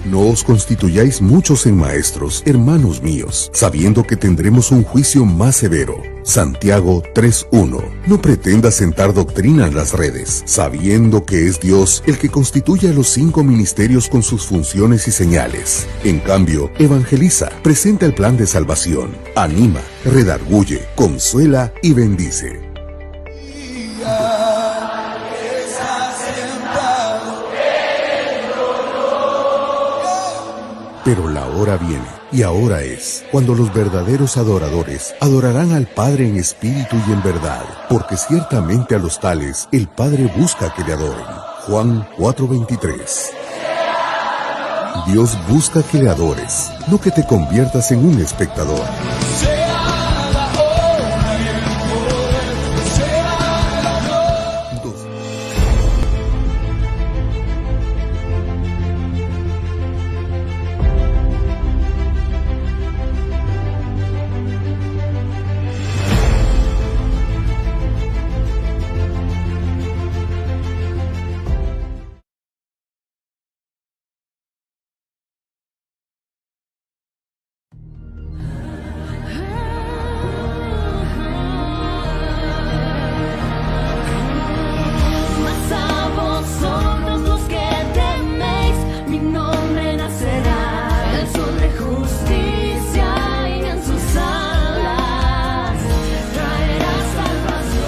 No os constituyáis muchos en maestros, hermanos míos, sabiendo que tendremos un juicio más severo. Santiago 3:1. No pretendas sentar doctrina en las redes, sabiendo que es Dios el que constituye a los 5 ministerios con sus funciones y señales. En cambio, evangeliza, presenta el plan de salvación, anima, redarguye, consuela y bendice. Pero la hora viene, y ahora es, cuando los verdaderos adoradores adorarán al Padre en espíritu y en verdad, porque ciertamente a los tales el Padre busca que le adoren. Juan 4:23. Dios busca que le adores, no que te conviertas en un espectador.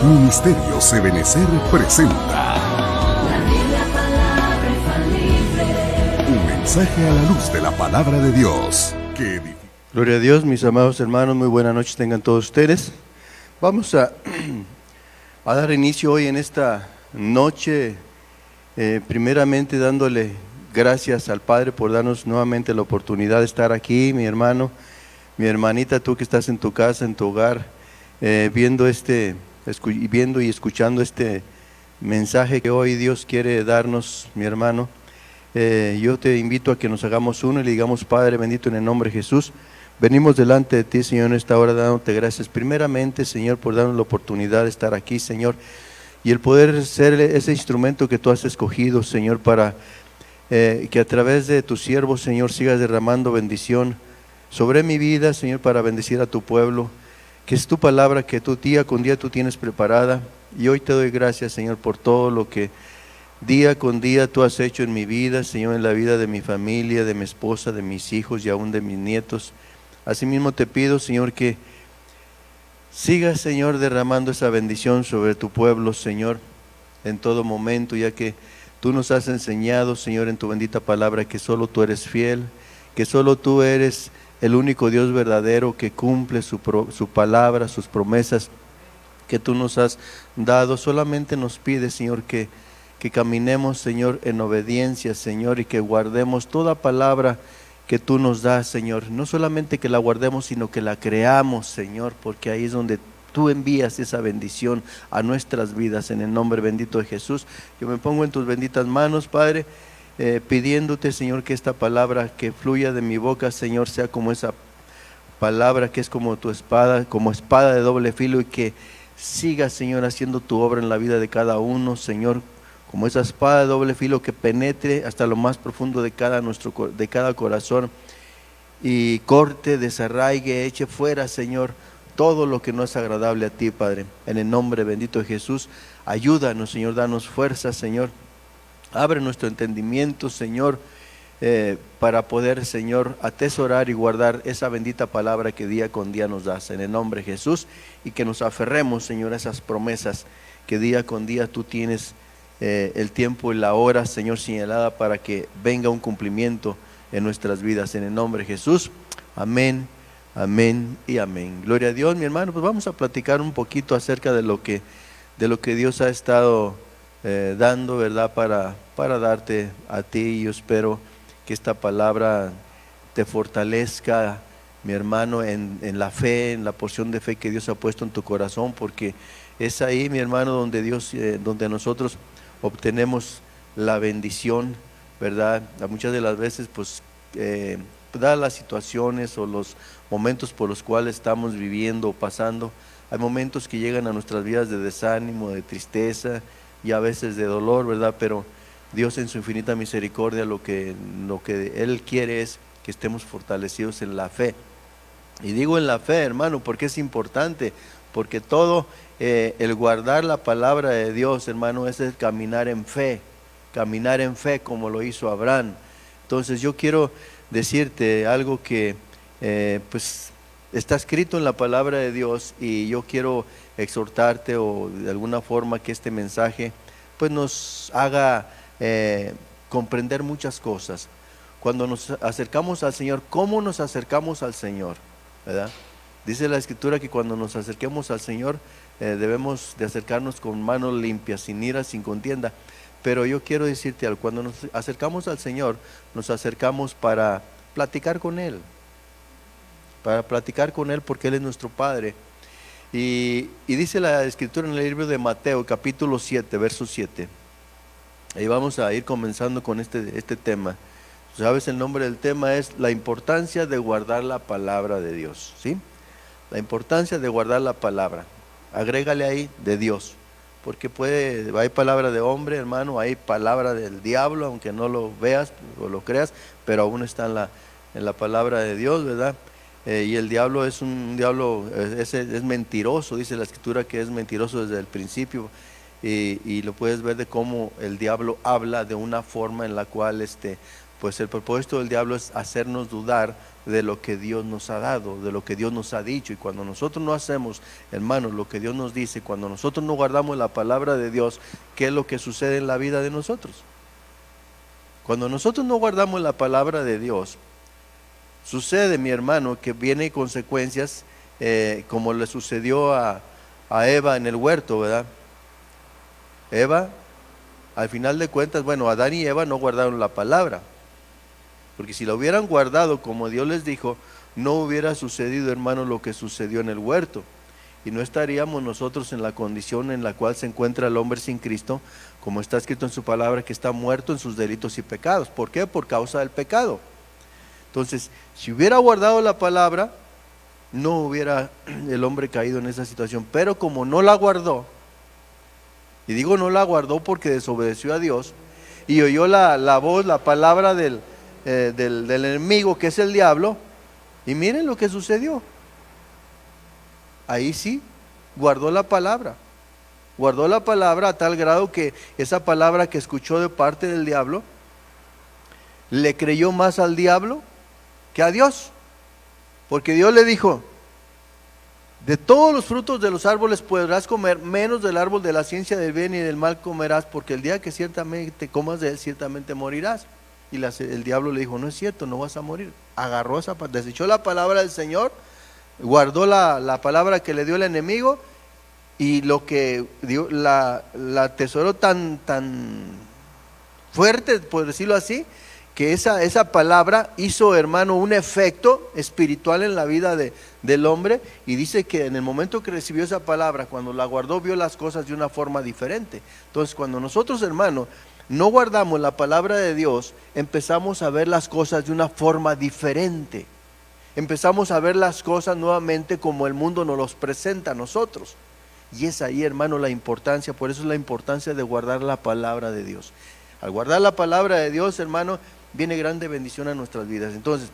Ministerios Ebenecer presenta un mensaje a la luz de la palabra de Dios. Gloria a Dios, mis amados hermanos, muy buenas noches tengan todos ustedes. Vamos a dar inicio hoy en esta noche, primeramente dándole gracias al Padre por darnos nuevamente la oportunidad de estar aquí, mi hermano, mi hermanita, tú que estás en tu casa, en tu hogar, viendo y escuchando este mensaje que hoy Dios quiere darnos, mi hermano. Yo te invito a que nos hagamos uno y le digamos: Padre bendito, en el nombre de Jesús, venimos delante de ti, Señor, en esta hora dándote gracias primeramente, Señor, por darnos la oportunidad de estar aquí, Señor, y el poder ser ese instrumento que tú has escogido, Señor, para que a través de tus siervos, Señor, sigas derramando bendición sobre mi vida, Señor, para bendecir a tu pueblo, que es tu palabra que tú día con día tú tienes preparada. Y hoy te doy gracias, Señor, por todo lo que día con día tú has hecho en mi vida, Señor, en la vida de mi familia, de mi esposa, de mis hijos y aún de mis nietos. Asimismo te pido, Señor, que sigas, Señor, derramando esa bendición sobre tu pueblo, Señor, en todo momento, ya que tú nos has enseñado, Señor, en tu bendita palabra, que solo tú eres fiel, que solo tú eres el único Dios verdadero que cumple su palabra, sus promesas que tú nos has dado. Solamente nos pide, Señor, que caminemos, Señor, en obediencia, Señor, y que guardemos toda palabra que tú nos das, Señor. No solamente que la guardemos, sino que la creamos, Señor, porque ahí es donde tú envías esa bendición a nuestras vidas, en el nombre bendito de Jesús. Yo me pongo en tus benditas manos, Padre, pidiéndote, Señor, que esta palabra que fluya de mi boca, Señor, sea como esa palabra que es como tu espada, como espada de doble filo, y que siga, Señor, haciendo tu obra en la vida de cada uno, Señor, como esa espada de doble filo que penetre hasta lo más profundo de cada corazón y corte, desarraigue, eche fuera, Señor, todo lo que no es agradable a ti, Padre. En el nombre bendito de Jesús, ayúdanos, Señor, danos fuerza, Señor. Abre nuestro entendimiento, Señor, para poder, Señor, atesorar y guardar esa bendita palabra que día con día nos das, en el nombre de Jesús, y que nos aferremos, Señor, a esas promesas que día con día tú tienes el tiempo y la hora, Señor, señalada para que venga un cumplimiento en nuestras vidas, en el nombre de Jesús. Amén, amén y amén. Gloria a Dios, mi hermano. Pues vamos a platicar un poquito acerca de lo que Dios ha estado dando, ¿verdad? Para darte a ti. Y yo espero que esta palabra te fortalezca, mi hermano, en la fe, en la porción de fe que Dios ha puesto en tu corazón, porque es ahí, mi hermano, donde nosotros obtenemos la bendición, ¿verdad? Muchas de las veces, pues, dadas las situaciones o los momentos por los cuales estamos viviendo o pasando, hay momentos que llegan a nuestras vidas de desánimo, de tristeza y a veces de dolor, ¿verdad? Pero Dios en su infinita misericordia lo que Él quiere es que estemos fortalecidos en la fe. Y digo en la fe, hermano, porque es importante, porque todo el guardar la palabra de Dios, hermano, es el caminar en fe como lo hizo Abraham. Entonces yo quiero decirte algo que pues está escrito en la palabra de Dios, y yo quiero exhortarte, o de alguna forma que este mensaje pues nos haga comprender muchas cosas. Cuando nos acercamos al Señor, ¿cómo nos acercamos al Señor? ¿Verdad? Dice la Escritura que cuando nos acerquemos al Señor debemos de acercarnos con manos limpias, sin ira, sin contienda. Pero yo quiero decirte algo: cuando nos acercamos al Señor, nos acercamos para platicar con Él, porque Él es nuestro Padre. Y dice la Escritura en el libro de Mateo, capítulo 7, verso 7. Ahí vamos a ir comenzando con este tema. ¿Sabes? El nombre del tema es la importancia de guardar la palabra de Dios, ¿sí? La importancia de guardar la palabra. Agrégale ahí de Dios, porque hay palabra de hombre, hermano, hay palabra del diablo, aunque no lo veas o lo creas, pero aún está en la palabra de Dios, ¿verdad? Y el diablo es mentiroso, dice la Escritura que es mentiroso desde el principio, y lo puedes ver de cómo el diablo habla de una forma en la cual pues el propósito del diablo es hacernos dudar de lo que Dios nos ha dado, de lo que Dios nos ha dicho. Y cuando nosotros no hacemos, hermanos, lo que Dios nos dice, cuando nosotros no guardamos la palabra de Dios, ¿qué es lo que sucede en la vida de nosotros? Cuando nosotros no guardamos la palabra de Dios, sucede, mi hermano, que vienen consecuencias como le sucedió a Eva en el huerto, ¿verdad? Eva, al final de cuentas, Adán y Eva no guardaron la palabra. Porque si la hubieran guardado como Dios les dijo, no hubiera sucedido, hermano, lo que sucedió en el huerto. Y no estaríamos nosotros en la condición en la cual se encuentra el hombre sin Cristo, como está escrito en su palabra, que está muerto en sus delitos y pecados. ¿Por qué? Por causa del pecado. Entonces, si hubiera guardado la palabra, no hubiera el hombre caído en esa situación. Pero como no la guardó, y digo no la guardó porque desobedeció a Dios, y oyó la voz, la palabra del enemigo, que es el diablo, y miren lo que sucedió. Ahí sí guardó la palabra a tal grado que esa palabra que escuchó de parte del diablo, le creyó más al diablo que a Dios, porque Dios le dijo: de todos los frutos de los árboles podrás comer, menos del árbol de la ciencia del bien y del mal comerás, porque el día que ciertamente comas de él, ciertamente morirás. Y el diablo le dijo: no es cierto, no vas a morir. Agarró desechó la palabra del Señor, guardó la palabra que le dio el enemigo, y lo que dio, la atesoró tan fuerte, por decirlo así, que esa palabra hizo, hermano, un efecto espiritual en la vida del hombre. Y dice que en el momento que recibió esa palabra, cuando la guardó, vio las cosas de una forma diferente. Entonces, cuando nosotros, hermano, no guardamos la palabra de Dios, empezamos a ver las cosas de una forma diferente. Empezamos a ver las cosas nuevamente como el mundo nos los presenta a nosotros. Y es ahí, hermano, la importancia. Por eso es la importancia de guardar la palabra de Dios. Al guardar la palabra de Dios, hermano, viene grande bendición a nuestras vidas. Entonces,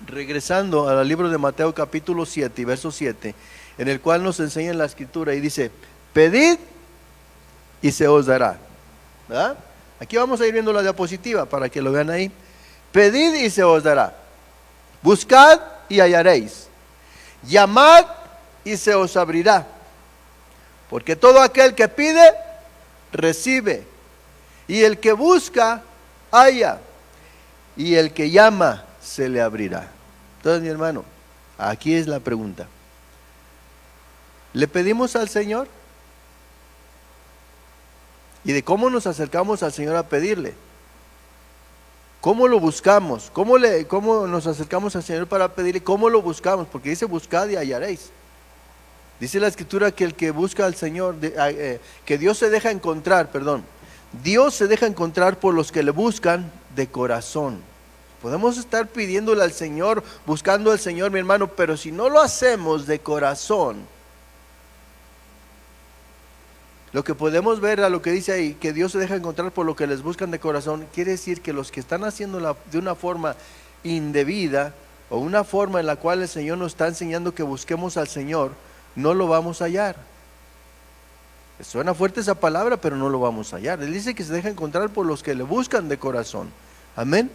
regresando al libro de Mateo capítulo 7 y verso 7, en el cual nos enseña la Escritura y dice: pedid y se os dará. ¿Verdad? Aquí vamos a ir viendo la diapositiva para que lo vean ahí. Pedid y se os dará. Buscad y hallaréis. Llamad y se os abrirá. Porque todo aquel que pide, recibe. Y el que busca, halla. Y el que llama, se le abrirá. Entonces, mi hermano, aquí es la pregunta: ¿le pedimos al Señor? Y de cómo nos acercamos al Señor a pedirle. ¿Cómo lo buscamos? ¿Cómo nos acercamos al Señor para pedirle? ¿Cómo lo buscamos? Porque dice: buscad y hallaréis. Dice la Escritura que el que busca al Señor, que Dios se deja encontrar, Dios se deja encontrar por los que le buscan de corazón. Podemos estar pidiéndole al Señor, buscando al Señor, mi hermano, pero si no lo hacemos de corazón, Lo que podemos ver a lo que dice ahí, que Dios se deja encontrar por lo que les buscan de corazón, quiere decir que los que están haciendo de una forma indebida, o una forma en la cual el Señor nos está enseñando que busquemos al Señor, no lo vamos a hallar. Suena fuerte esa palabra, pero no lo vamos a hallar. Él dice que se deja encontrar por los que le buscan de corazón. Amén.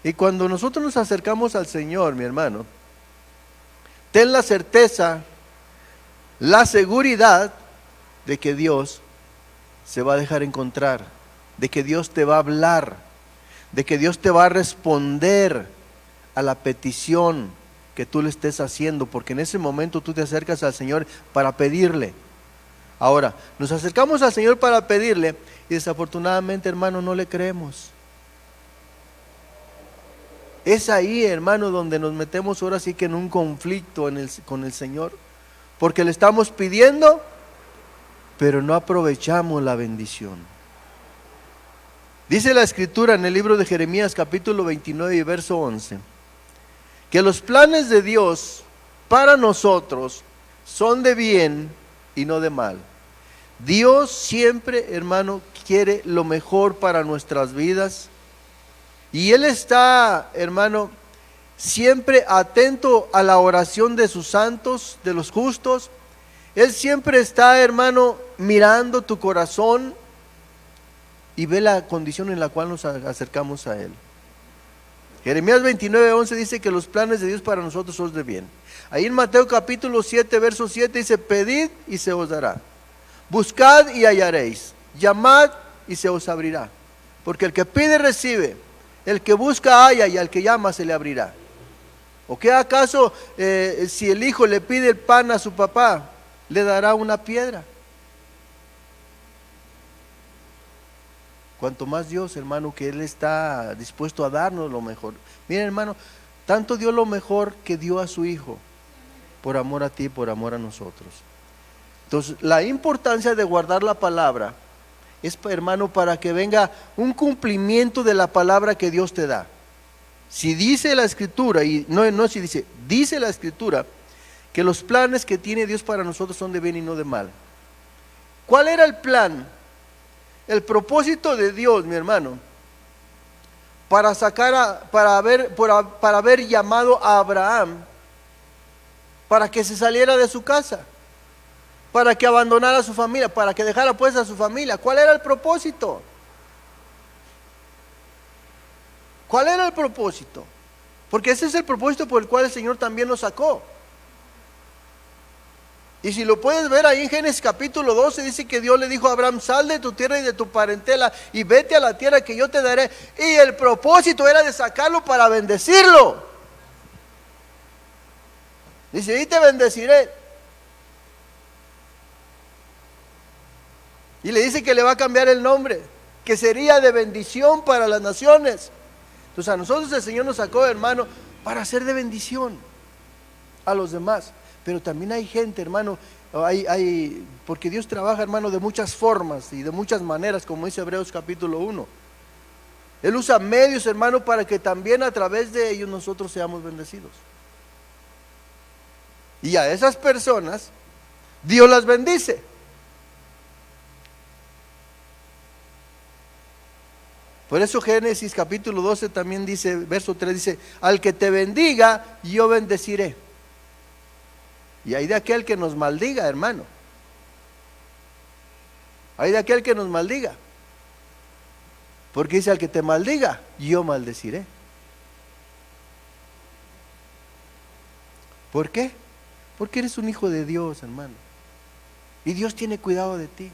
Y cuando nosotros nos acercamos al Señor, mi hermano, ten la certeza, la seguridad de que Dios se va a dejar encontrar, de que Dios te va a hablar, de que Dios te va a responder a la petición que tú le estés haciendo, porque en ese momento tú te acercas al Señor para pedirle. Ahora, nos acercamos al Señor para pedirle y desafortunadamente, hermano, no le creemos. Es ahí, hermano, donde nos metemos ahora sí que en un conflicto con el Señor, porque le estamos pidiendo, pero no aprovechamos la bendición. Dice la Escritura en el libro de Jeremías capítulo 29 y verso 11, que los planes de Dios para nosotros son de bien y no de mal. Dios siempre, hermano, quiere lo mejor para nuestras vidas. Y Él está, hermano, siempre atento a la oración de sus santos, de los justos. Él siempre está, hermano, mirando tu corazón y ve la condición en la cual nos acercamos a Él. Jeremías 29:11 dice que los planes de Dios para nosotros son de bien. Ahí en Mateo capítulo 7, verso 7 dice, pedid y se os dará. Buscad y hallaréis. Llamad y se os abrirá. Porque el que pide recibe. El que busca halla y al que llama se le abrirá. ¿O qué acaso si el hijo le pide el pan a su papá, le dará una piedra? Cuanto más Dios, hermano, que Él está dispuesto a darnos lo mejor. Miren, hermano, tanto dio lo mejor que dio a su hijo, por amor a ti, por amor a nosotros. Entonces, la importancia de guardar la palabra es, hermano, para que venga un cumplimiento de la palabra que Dios te da. Si dice la Escritura, y no si dice la Escritura, que los planes que tiene Dios para nosotros son de bien y no de mal. ¿Cuál era el plan? El propósito de Dios, mi hermano, para haber llamado a Abraham, para que se saliera de su casa, para que abandonara a su familia, para que dejara pues a su familia. ¿Cuál era el propósito? ¿Cuál era el propósito? Porque ese es el propósito por el cual el Señor también nos sacó. Y si lo puedes ver ahí en Génesis capítulo 12, dice que Dios le dijo a Abraham, sal de tu tierra y de tu parentela y vete a la tierra que yo te daré. Y el propósito era de sacarlo para bendecirlo. Dice, y te bendeciré. Y le dice que le va a cambiar el nombre, que sería de bendición para las naciones. Entonces a nosotros el Señor nos sacó, hermano, para ser de bendición a los demás. Pero también hay gente, hermano, porque Dios trabaja, hermano, de muchas formas y de muchas maneras, como dice Hebreos capítulo 1. Él usa medios, hermano, para que también a través de ellos nosotros seamos bendecidos. Y a esas personas, Dios las bendice. Por eso Génesis capítulo 12 también dice, verso 3 dice, al que te bendiga, yo bendeciré. Y hay de aquel que nos maldiga, hermano. Hay de aquel que nos maldiga. Porque dice, al que te maldiga, yo maldeciré. ¿Por qué? Porque eres un hijo de Dios, hermano. Y Dios tiene cuidado de ti.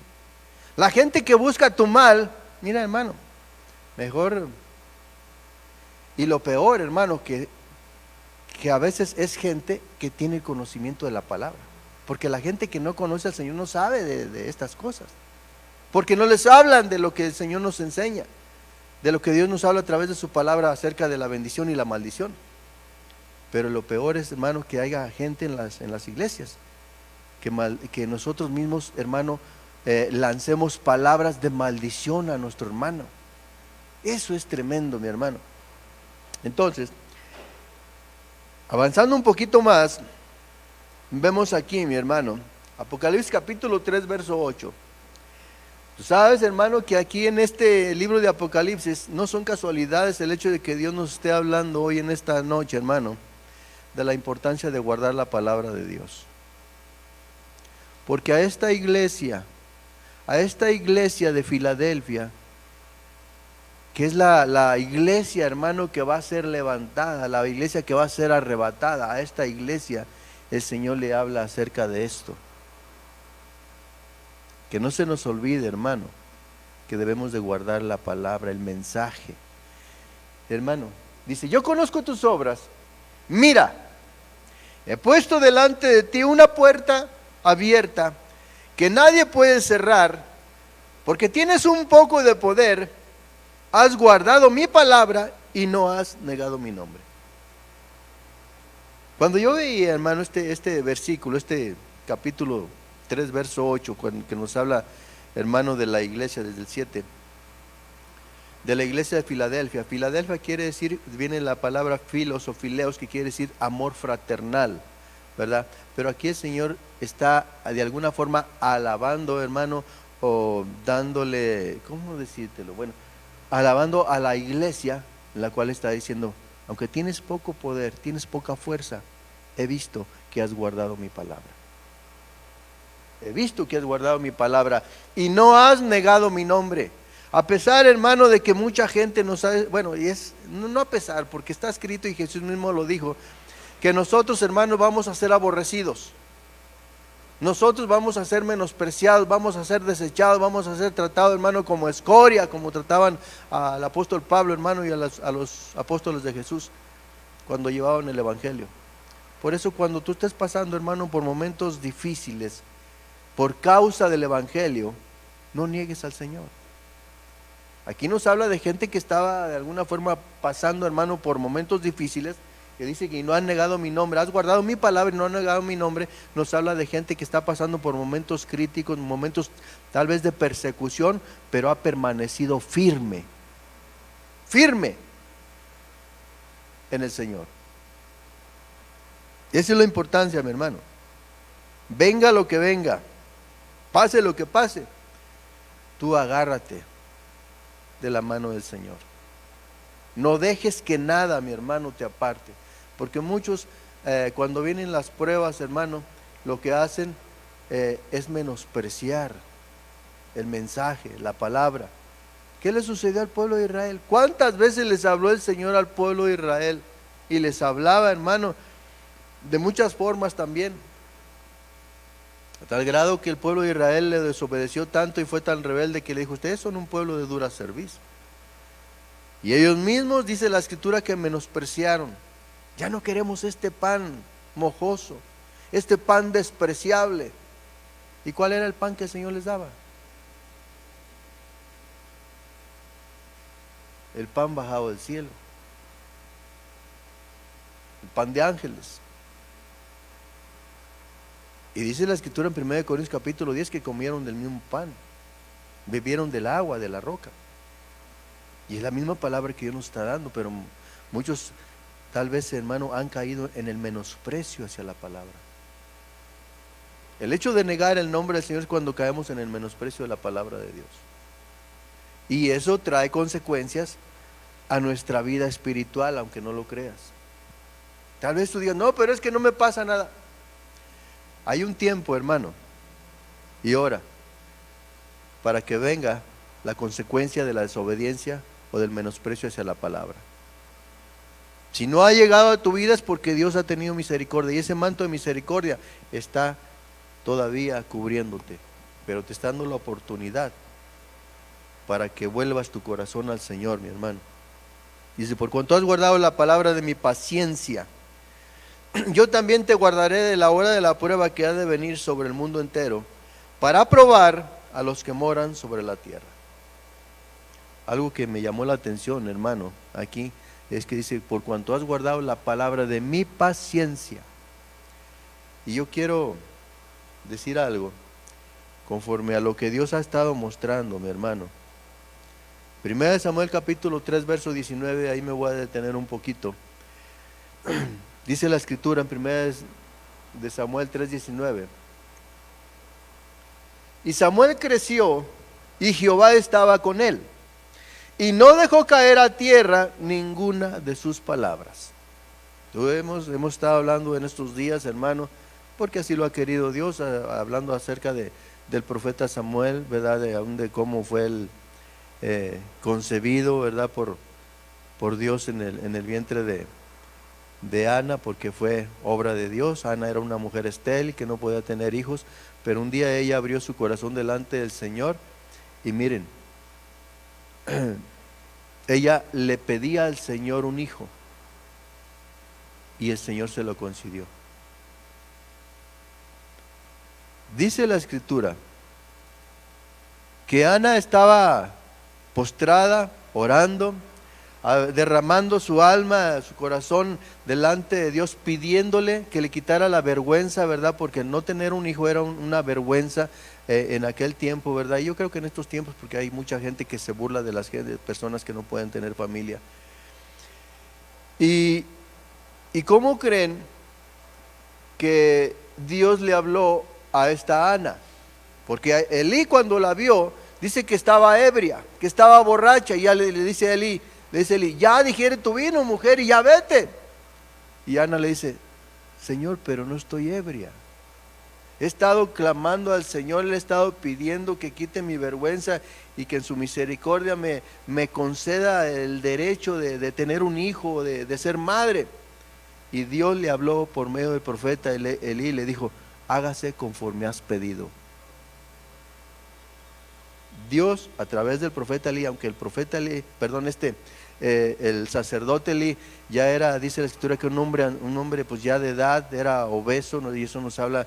La gente que busca tu mal, mira, hermano, mejor. Y lo peor, hermano, que a veces es gente que tiene conocimiento de la palabra. Porque la gente que no conoce al Señor no sabe de estas cosas. Porque no les hablan de lo que el Señor nos enseña, de lo que Dios nos habla a través de su palabra acerca de la bendición y la maldición. Pero lo peor es, hermano, que haya gente en las iglesias que nosotros mismos, hermano, lancemos palabras de maldición a nuestro hermano. Eso es tremendo, mi hermano. Entonces, avanzando un poquito más, vemos aquí, mi hermano, Apocalipsis capítulo 3, verso 8. Tú sabes, hermano, que aquí en este libro de Apocalipsis no son casualidades el hecho de que Dios nos esté hablando hoy en esta noche, hermano, de la importancia de guardar la palabra de Dios. Porque a esta iglesia de Filadelfia, que es la iglesia, hermano, que va a ser levantada, la iglesia que va a ser arrebatada, a esta iglesia el Señor le habla acerca de esto. Que no se nos olvide, hermano, que debemos de guardar la palabra, el mensaje. Hermano, dice, yo conozco tus obras, mira, he puesto delante de ti una puerta abierta que nadie puede cerrar, porque tienes un poco de poder, has guardado mi palabra y no has negado mi nombre. Cuando yo veía, hermano, este versículo, este capítulo 3, verso 8, que nos habla, hermano, de la iglesia, desde el 7, de la iglesia de Filadelfia. Filadelfia quiere decir, viene la palabra filos o fileos, que quiere decir amor fraternal, ¿verdad? Pero aquí el Señor está de alguna forma alabando, hermano, o dándole, ¿cómo decírtelo? Bueno, alabando a la iglesia, en la cual está diciendo, aunque tienes poco poder, tienes poca fuerza, he visto que has guardado mi palabra. He visto que has guardado mi palabra y no has negado mi nombre. A pesar, hermano, de que mucha gente no sabe, bueno, y es, no a pesar, porque está escrito y Jesús mismo lo dijo, que nosotros, hermanos, vamos a ser aborrecidos. Nosotros vamos a ser menospreciados, vamos a ser desechados, vamos a ser tratados, hermano, como escoria, como trataban al apóstol Pablo, hermano, y a los apóstoles de Jesús cuando llevaban el evangelio. Por eso, cuando tú estés pasando, hermano, por momentos difíciles, por causa del evangelio, no niegues al Señor. Aquí nos habla de gente que estaba de alguna forma pasando, hermano, por momentos difíciles, que dice que no han negado mi nombre, has guardado mi palabra y no han negado mi nombre. Nos habla de gente que está pasando por momentos críticos, momentos tal vez de persecución, pero ha permanecido firme en el Señor. Esa es la importancia, mi hermano. Venga lo que venga, pase lo que pase, tú agárrate de la mano del Señor. No dejes que nada, mi hermano, te aparte. Porque muchos, cuando vienen las pruebas, hermano, lo que hacen es menospreciar el mensaje, la palabra. ¿Qué le sucedió al pueblo de Israel? ¿Cuántas veces les habló el Señor al pueblo de Israel? Y les hablaba, hermano, de muchas formas también. A tal grado que el pueblo de Israel le desobedeció tanto y fue tan rebelde que le dijo, ustedes son un pueblo de dura cerviz. Y ellos mismos, dice la escritura, que menospreciaron. Ya no queremos este pan mojoso, este pan despreciable. ¿Y cuál era el pan que el Señor les daba? El pan bajado del cielo, el pan de ángeles. Y dice la escritura en 1 Corintios capítulo 10 que comieron del mismo pan, bebieron del agua de la roca. Y es la misma palabra que Dios nos está dando, pero muchos tal vez, hermano, han caído en el menosprecio hacia la palabra. El hecho de negar el nombre del Señor es cuando caemos en el menosprecio de la palabra de Dios. Y eso trae consecuencias a nuestra vida espiritual, aunque no lo creas. Tal vez tú digas, no, pero es que no me pasa nada. Hay un tiempo, hermano, y hora para que venga la consecuencia de la desobediencia o del menosprecio hacia la palabra. Si no ha llegado a tu vida es porque Dios ha tenido misericordia, y ese manto de misericordia está todavía cubriéndote, pero te está dando la oportunidad para que vuelvas tu corazón al Señor, mi hermano. Dice, por cuanto has guardado la palabra de mi paciencia, yo también te guardaré de la hora de la prueba que ha de venir sobre el mundo entero, para probar a los que moran sobre la tierra. Algo que me llamó la atención, hermano, aquí, es que dice, por cuanto has guardado la palabra de mi paciencia. Y yo quiero decir algo, conforme a lo que Dios ha estado mostrando, mi hermano. 1 Samuel capítulo 3, verso 19, ahí me voy a detener un poquito. Dice la escritura en 1 de Samuel 3:19, Y Samuel creció y Jehová estaba con él. Y no dejó caer a tierra ninguna de sus palabras. Hemos estado hablando en estos días, hermano, porque así lo ha querido Dios, hablando acerca del profeta Samuel, ¿verdad? De cómo fue él concebido, ¿verdad? Por Dios en el vientre de Ana, porque fue obra de Dios. Ana era una mujer estéril que no podía tener hijos, pero un día ella abrió su corazón delante del Señor y miren, ella le pedía al Señor un hijo y el Señor se lo concedió. Dice la Escritura que Ana estaba postrada, orando, derramando su alma, su corazón delante de Dios, pidiéndole que le quitara la vergüenza, ¿verdad? Porque no tener un hijo era una vergüenza en aquel tiempo, ¿verdad? Y yo creo que en estos tiempos, porque hay mucha gente que se burla de las personas que no pueden tener familia. ¿Y cómo creen que Dios le habló a esta Ana? Porque Elí, cuando la vio, dice que estaba ebria, que estaba borracha, y ya le dice a Elí, ya digiere tu vino, mujer, y ya vete. Y Ana le dice, Señor, pero no estoy ebria. He estado clamando al Señor, le he estado pidiendo que quite mi vergüenza y que en su misericordia me conceda el derecho de tener un hijo, de ser madre. Y Dios le habló por medio del profeta Elí y le dijo, hágase conforme has pedido. Dios, a través del profeta Elí, aunque el profeta Elí, el sacerdote Elí ya era, dice la Escritura, que un hombre pues ya de edad, era obeso, ¿no? Y eso nos habla,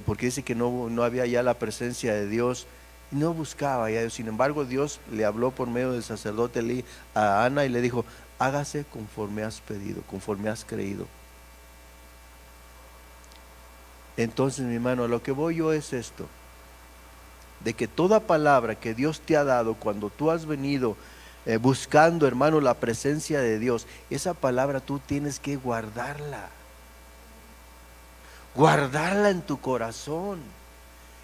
porque dice que no había ya la presencia de Dios, y no buscaba ya Dios. Sin embargo, Dios le habló por medio del sacerdote Elí a Ana y le dijo, hágase conforme has pedido, conforme has creído. Entonces, mi hermano, a lo que voy yo es esto, de que toda palabra que Dios te ha dado, cuando tú has venido buscando, hermano, la presencia de Dios, esa palabra tú tienes que guardarla en tu corazón.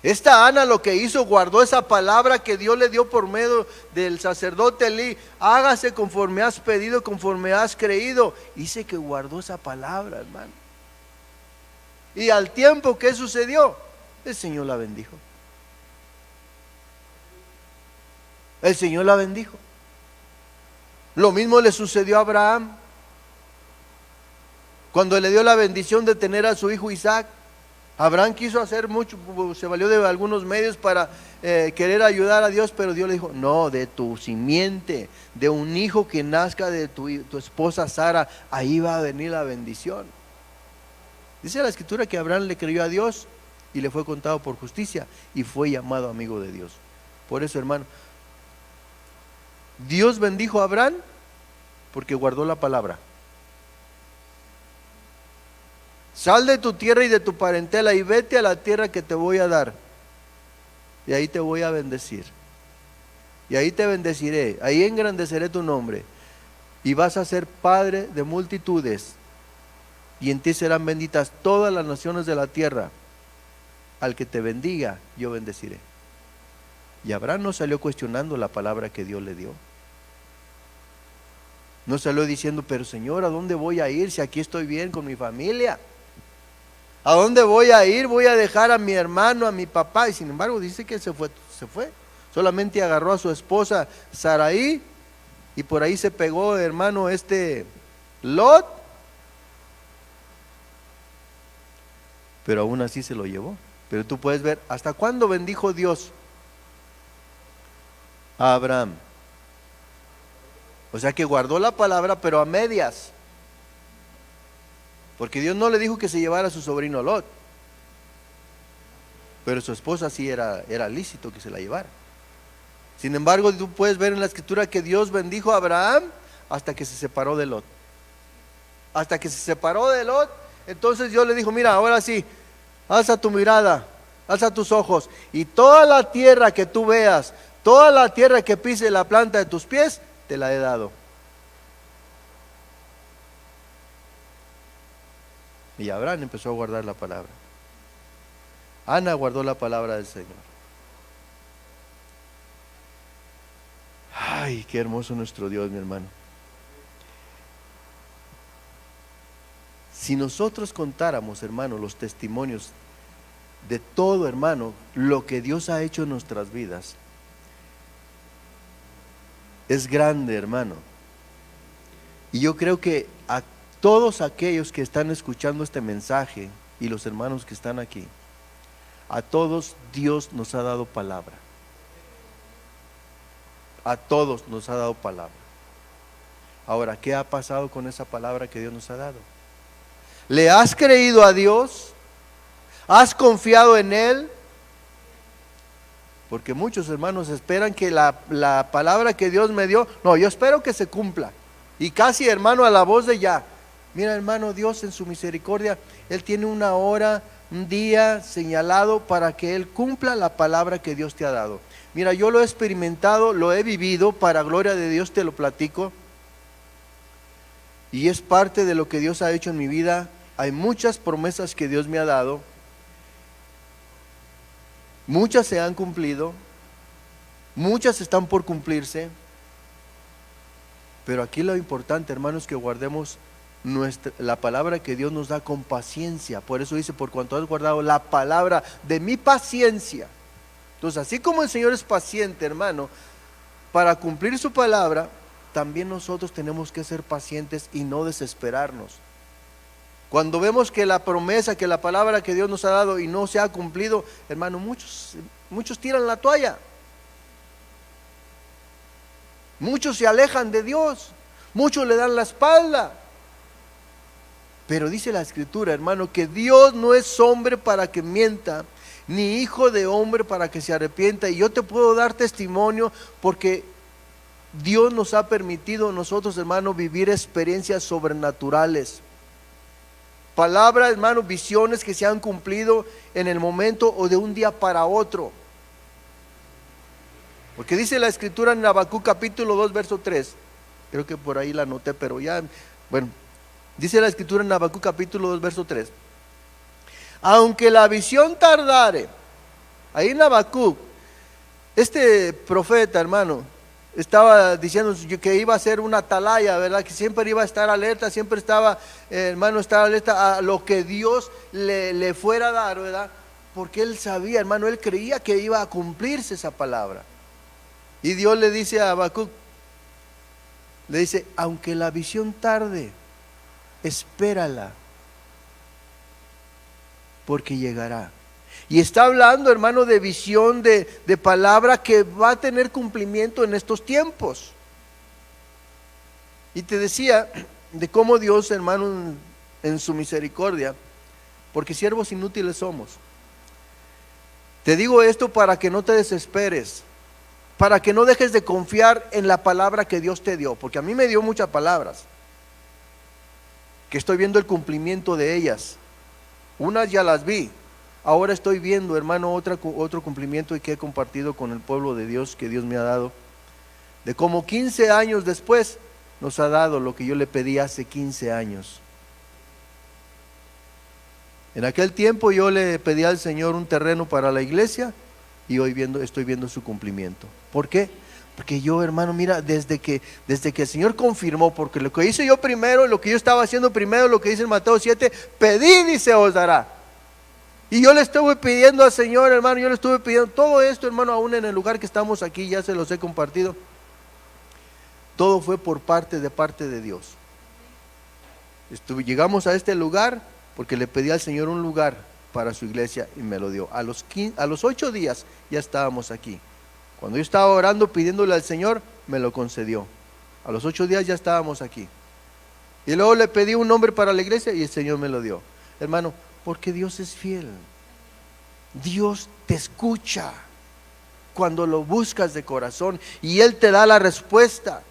Esta Ana lo que hizo, guardó esa palabra que Dios le dio por medio del sacerdote Elí, hágase conforme has pedido, conforme has creído. Dice que guardó esa palabra, hermano. Y al tiempo, ¿qué sucedió? El Señor la bendijo. El Señor la bendijo. Lo mismo le sucedió a Abraham. Cuando le dio la bendición de tener a su hijo Isaac, Abraham quiso hacer mucho, se valió de algunos medios para querer ayudar a Dios, pero Dios le dijo, no, de tu simiente, de un hijo que nazca de tu esposa Sara, ahí va a venir la bendición. Dice la Escritura que Abraham le creyó a Dios y le fue contado por justicia y fue llamado amigo de Dios. Por eso, hermano, Dios bendijo a Abraham porque guardó la palabra. Sal de tu tierra y de tu parentela y vete a la tierra que te voy a dar. Y ahí te voy a bendecir. Y ahí te bendeciré, ahí engrandeceré tu nombre. Y vas a ser padre de multitudes. Y en ti serán benditas todas las naciones de la tierra. Al que te bendiga, yo bendeciré. Y Abraham no salió cuestionando la palabra que Dios le dio. No salió diciendo, pero Señor, ¿a dónde voy a ir si aquí estoy bien con mi familia? ¿A dónde voy a ir? Voy a dejar a mi hermano, a mi papá. Y sin embargo dice que se fue. Solamente agarró a su esposa Saraí y por ahí se pegó, hermano, Lot. Pero aún así se lo llevó. Pero tú puedes ver, ¿hasta cuándo bendijo Dios a Abraham? O sea que guardó la palabra, pero a medias. Porque Dios no le dijo que se llevara a su sobrino Lot. Pero su esposa sí era lícito que se la llevara. Sin embargo, tú puedes ver en la Escritura que Dios bendijo a Abraham hasta que se separó de Lot. Hasta que se separó de Lot, entonces Dios le dijo, mira, ahora sí, alza tu mirada, alza tus ojos, y toda la tierra que tú veas, toda la tierra que pise la planta de tus pies, te la he dado. Y Abraham empezó a guardar la palabra. Ana guardó la palabra del Señor. Ay, qué hermoso nuestro Dios, mi hermano. Si nosotros contáramos, hermano, los testimonios de todo, hermano, lo que Dios ha hecho en nuestras vidas, es grande, hermano. Y yo creo que a todos aquellos que están escuchando este mensaje y los hermanos que están aquí, a todos Dios nos ha dado palabra. A todos nos ha dado palabra. Ahora, ¿qué ha pasado con esa palabra que Dios nos ha dado? ¿Le has creído a Dios? ¿Has confiado en Él? Porque muchos hermanos esperan que la palabra que Dios me dio, no, yo espero que se cumpla. Y casi, hermano, a la voz de ya. Mira, hermano, Dios en su misericordia, Él tiene una hora, un día señalado para que Él cumpla la palabra que Dios te ha dado. Mira, yo lo he experimentado, lo he vivido, para gloria de Dios te lo platico. Y es parte de lo que Dios ha hecho en mi vida. Hay muchas promesas que Dios me ha dado. Muchas se han cumplido. Muchas están por cumplirse. Pero aquí lo importante, hermanos, es que guardemos la palabra que Dios nos da con paciencia. Por eso dice, por cuanto has guardado la palabra de mi paciencia. Entonces, así como el Señor es paciente, hermano, para cumplir su palabra, también nosotros tenemos que ser pacientes y no desesperarnos. Cuando vemos que la promesa, que la palabra que Dios nos ha dado y no se ha cumplido, hermano, muchos tiran la toalla. Muchos se alejan de Dios, muchos le dan la espalda. Pero dice la Escritura, hermano, que Dios no es hombre para que mienta, ni hijo de hombre para que se arrepienta. Y yo te puedo dar testimonio porque Dios nos ha permitido a nosotros, hermano, vivir experiencias sobrenaturales. Palabras, hermano, visiones que se han cumplido en el momento o de un día para otro. Porque dice la Escritura en Habacuc capítulo 2, verso 3. Creo que por ahí la anoté, pero ya, bueno. Dice la Escritura en Habacuc capítulo 2, verso 3. Aunque la visión tardare, ahí en Habacuc, este profeta, hermano, estaba diciendo que iba a ser una atalaya, ¿verdad? Que siempre iba a estar alerta, siempre estaba, hermano, estar alerta a lo que Dios le fuera a dar, ¿verdad? Porque él sabía, hermano, él creía que iba a cumplirse esa palabra. Y Dios le dice a Habacuc, le dice, aunque la visión tarde, espérala, porque llegará. Y está hablando, hermano, de visión, de palabra que va a tener cumplimiento en estos tiempos. Y te decía de cómo Dios, hermano, en su misericordia, porque siervos inútiles somos. Te digo esto para que no te desesperes, para que no dejes de confiar en la palabra que Dios te dio, porque a mí me dio muchas palabras, que estoy viendo el cumplimiento de ellas. Unas ya las vi, ahora estoy viendo, hermano, otro cumplimiento y que he compartido con el pueblo de Dios que Dios me ha dado, de como 15 años después nos ha dado lo que yo le pedí hace 15 años. En aquel tiempo yo le pedí al Señor un terreno para la iglesia y hoy estoy viendo su cumplimiento. ¿Por qué? Porque yo, hermano, mira, desde que el Señor confirmó, porque lo que hice yo primero, lo que yo estaba haciendo primero, lo que dice en Mateo 7, pedid y se os dará. Y yo le estuve pidiendo al Señor, hermano, yo le estuve pidiendo todo esto, hermano, aún en el lugar que estamos aquí, ya se los he compartido. Todo fue por parte de Dios. Llegamos a este lugar porque le pedí al Señor un lugar para su iglesia y me lo dio. A los 8 días ya estábamos aquí. Cuando yo estaba orando pidiéndole al Señor, me lo concedió. A los 8 días ya estábamos aquí. Y luego le pedí un nombre para la iglesia y el Señor me lo dio. Hermano, porque Dios es fiel. Dios te escucha cuando lo buscas de corazón y Él te da la respuesta.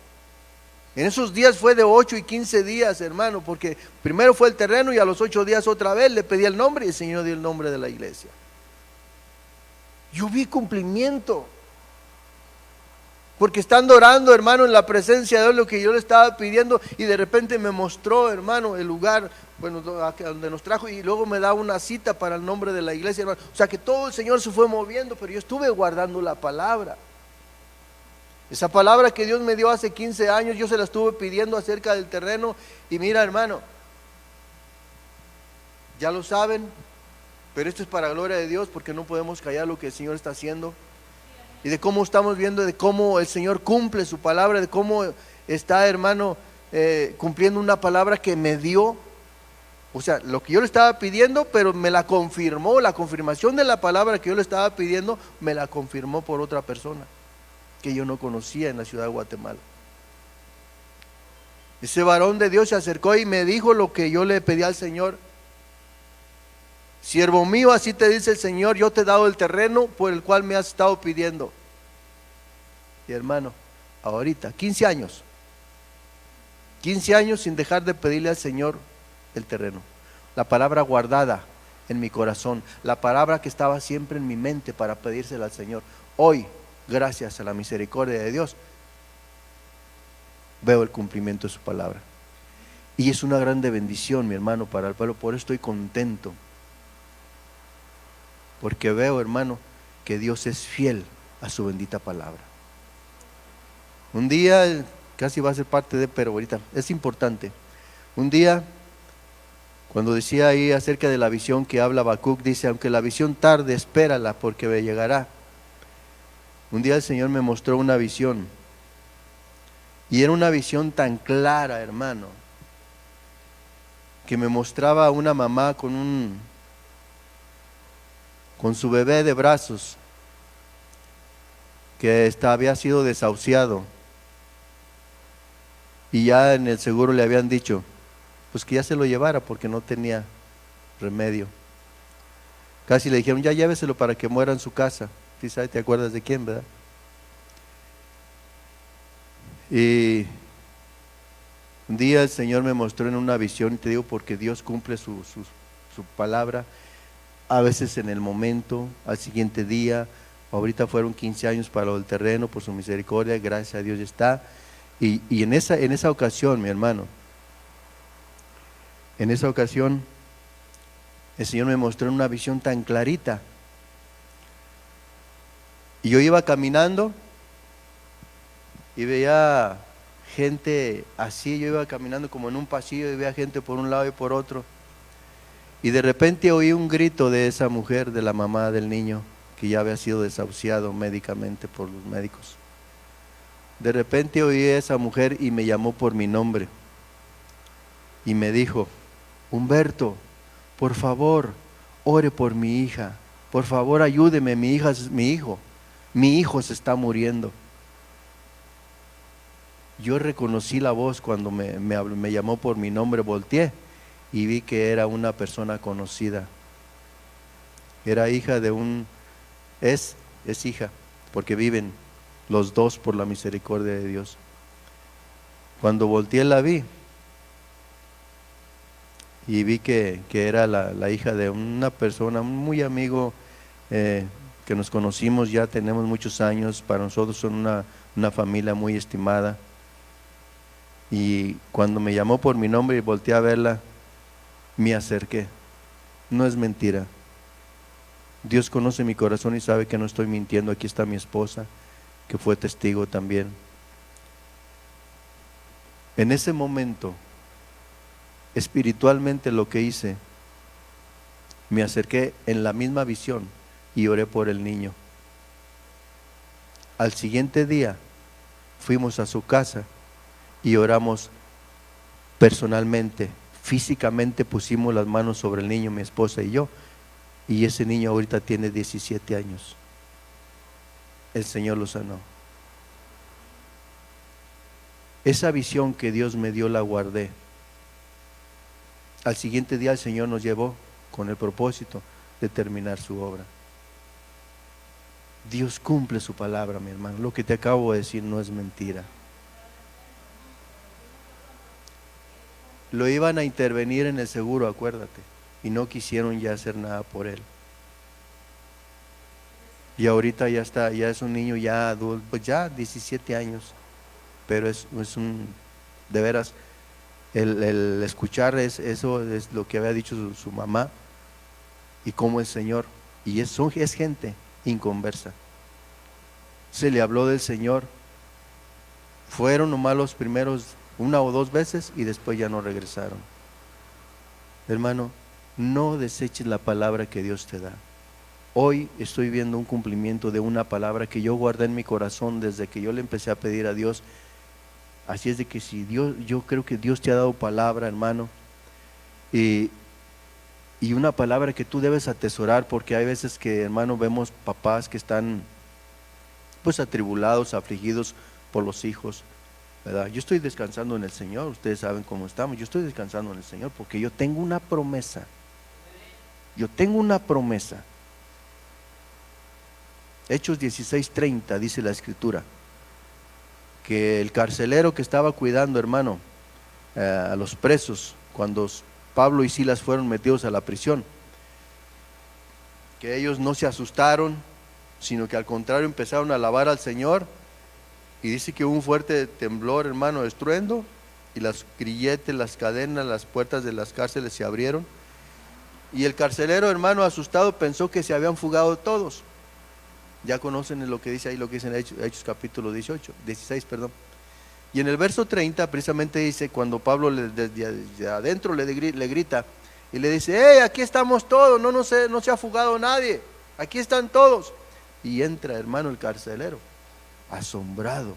En esos días fue de 8 y 15 días, hermano, porque primero fue el terreno y a los 8 días otra vez le pedí el nombre y el Señor dio el nombre de la iglesia. Yo vi cumplimiento. Porque estando orando, hermano, en la presencia de Dios, lo que yo le estaba pidiendo, y de repente me mostró, hermano, el lugar, bueno, donde nos trajo, y luego me da una cita para el nombre de la iglesia, hermano. O sea que todo el Señor se fue moviendo, pero yo estuve guardando la palabra. Esa palabra que Dios me dio hace 15 años, yo se la estuve pidiendo acerca del terreno. Y mira, hermano, ya lo saben, pero esto es para gloria de Dios, porque no podemos callar lo que el Señor está haciendo. Y de cómo estamos viendo, de cómo el Señor cumple su palabra, de cómo está, hermano, cumpliendo una palabra que me dio. O sea, lo que yo le estaba pidiendo, pero me la confirmó. La confirmación de la palabra que yo le estaba pidiendo, me la confirmó por otra persona que yo no conocía en la ciudad de Guatemala. Ese varón de Dios se acercó y me dijo lo que yo le pedí al Señor. Siervo mío, así te dice el Señor, yo te he dado el terreno por el cual me has estado pidiendo. Y hermano, ahorita, 15 años sin dejar de pedirle al Señor el terreno. La palabra guardada en mi corazón, la palabra que estaba siempre en mi mente para pedírsela al Señor. Hoy, gracias a la misericordia de Dios, veo el cumplimiento de su palabra. Y es una grande bendición, mi hermano, para el pueblo. Por eso estoy contento, porque veo, hermano, que Dios es fiel a su bendita palabra. Un día, casi va a ser parte de, pero ahorita es importante. Un día, cuando decía ahí acerca de la visión que habla Habacuc, dice: aunque la visión tarde, espérala, porque me llegará. Un día el Señor me mostró una visión, y era una visión tan clara, hermano, que me mostraba a una mamá con su bebé de brazos, que había sido desahuciado, y ya en el seguro le habían dicho pues que ya se lo llevara porque no tenía remedio. Casi le dijeron: ya lléveselo para que muera en su casa. ¿Sí sabes? ¿Te acuerdas de quién, verdad? Y un día el Señor me mostró en una visión, y te digo porque Dios cumple su palabra, a veces en el momento, al siguiente día. Ahorita fueron 15 años para lo del terreno, por su misericordia, gracias a Dios ya está. Y en esa ocasión, mi hermano, en esa ocasión, el Señor me mostró en una visión tan clarita. Y yo iba caminando y veía gente así. Yo iba caminando como en un pasillo y veía gente por un lado y por otro. Y de repente oí un grito de esa mujer, de la mamá del niño, que ya había sido desahuciado médicamente por los médicos. De repente oí a esa mujer y me llamó por mi nombre. Y me dijo: Humberto, por favor, ore por mi hija. Por favor, ayúdeme, mi hijo se está muriendo. Yo reconocí la voz cuando me llamó por mi nombre. Volteé y vi que era una persona conocida. Era hija de es hija, porque viven los dos por la misericordia de Dios. Cuando volteé la vi, y vi que era la hija de una persona, un muy amigo, que nos conocimos, ya tenemos muchos años. Para nosotros son una familia muy estimada. Y cuando me llamó por mi nombre y volteé a verla, me acerqué. No es mentira. Dios conoce mi corazón y sabe que no estoy mintiendo. Aquí está mi esposa, que fue testigo también. En ese momento, espiritualmente, lo que hice, me acerqué en la misma visión y oré por el niño. Al siguiente día fuimos a su casa y oramos personalmente, físicamente pusimos las manos sobre el niño, mi esposa y yo, y ese niño ahorita tiene 17 años. El Señor lo sanó. Esa visión que Dios me dio la guardé. Al siguiente día el Señor nos llevó con el propósito de terminar su obra. Dios cumple su palabra, mi hermano. Lo que te acabo de decir no es mentira. Lo iban a intervenir en el seguro, acuérdate, y no quisieron ya hacer nada por él. Y ahorita ya está, ya es un niño ya adulto, pues ya 17 años, pero es de veras, el escuchar eso es lo que había dicho su mamá, y cómo el Señor, y es gente inconversa. Se le habló del Señor Fueron nomás los primeros 1 o 2 veces y después ya no regresaron. Hermano, no deseches la palabra que Dios te da. Hoy estoy viendo un cumplimiento de una palabra que yo guardé en mi corazón desde que yo le empecé a pedir a Dios. Así es de que si Dios, yo creo que Dios te ha dado palabra, hermano, y una palabra que tú debes atesorar, porque hay veces que, hermano, vemos papás que están pues atribulados, afligidos por los hijos, ¿verdad? Yo estoy descansando en el Señor, ustedes saben cómo estamos, yo estoy descansando en el Señor porque yo tengo una promesa. Yo tengo una promesa. Hechos 16:30 dice la escritura que el carcelero que estaba cuidando, hermano, a los presos cuando Pablo y Silas fueron metidos a la prisión, que ellos no se asustaron, sino que al contrario empezaron a alabar al Señor, y dice que hubo un fuerte temblor, hermano, estruendo, y las grilletes, las cadenas, las puertas de las cárceles se abrieron, y el carcelero, hermano, asustado, pensó que se habían fugado todos. Ya conocen lo que dice ahí, lo que dice en Hechos capítulo 16, perdón. Y en el verso 30 precisamente dice, cuando Pablo desde adentro le grita y le dice: hey, aquí estamos todos, no se ha fugado nadie, aquí están todos. Y entra, hermano, el carcelero, asombrado,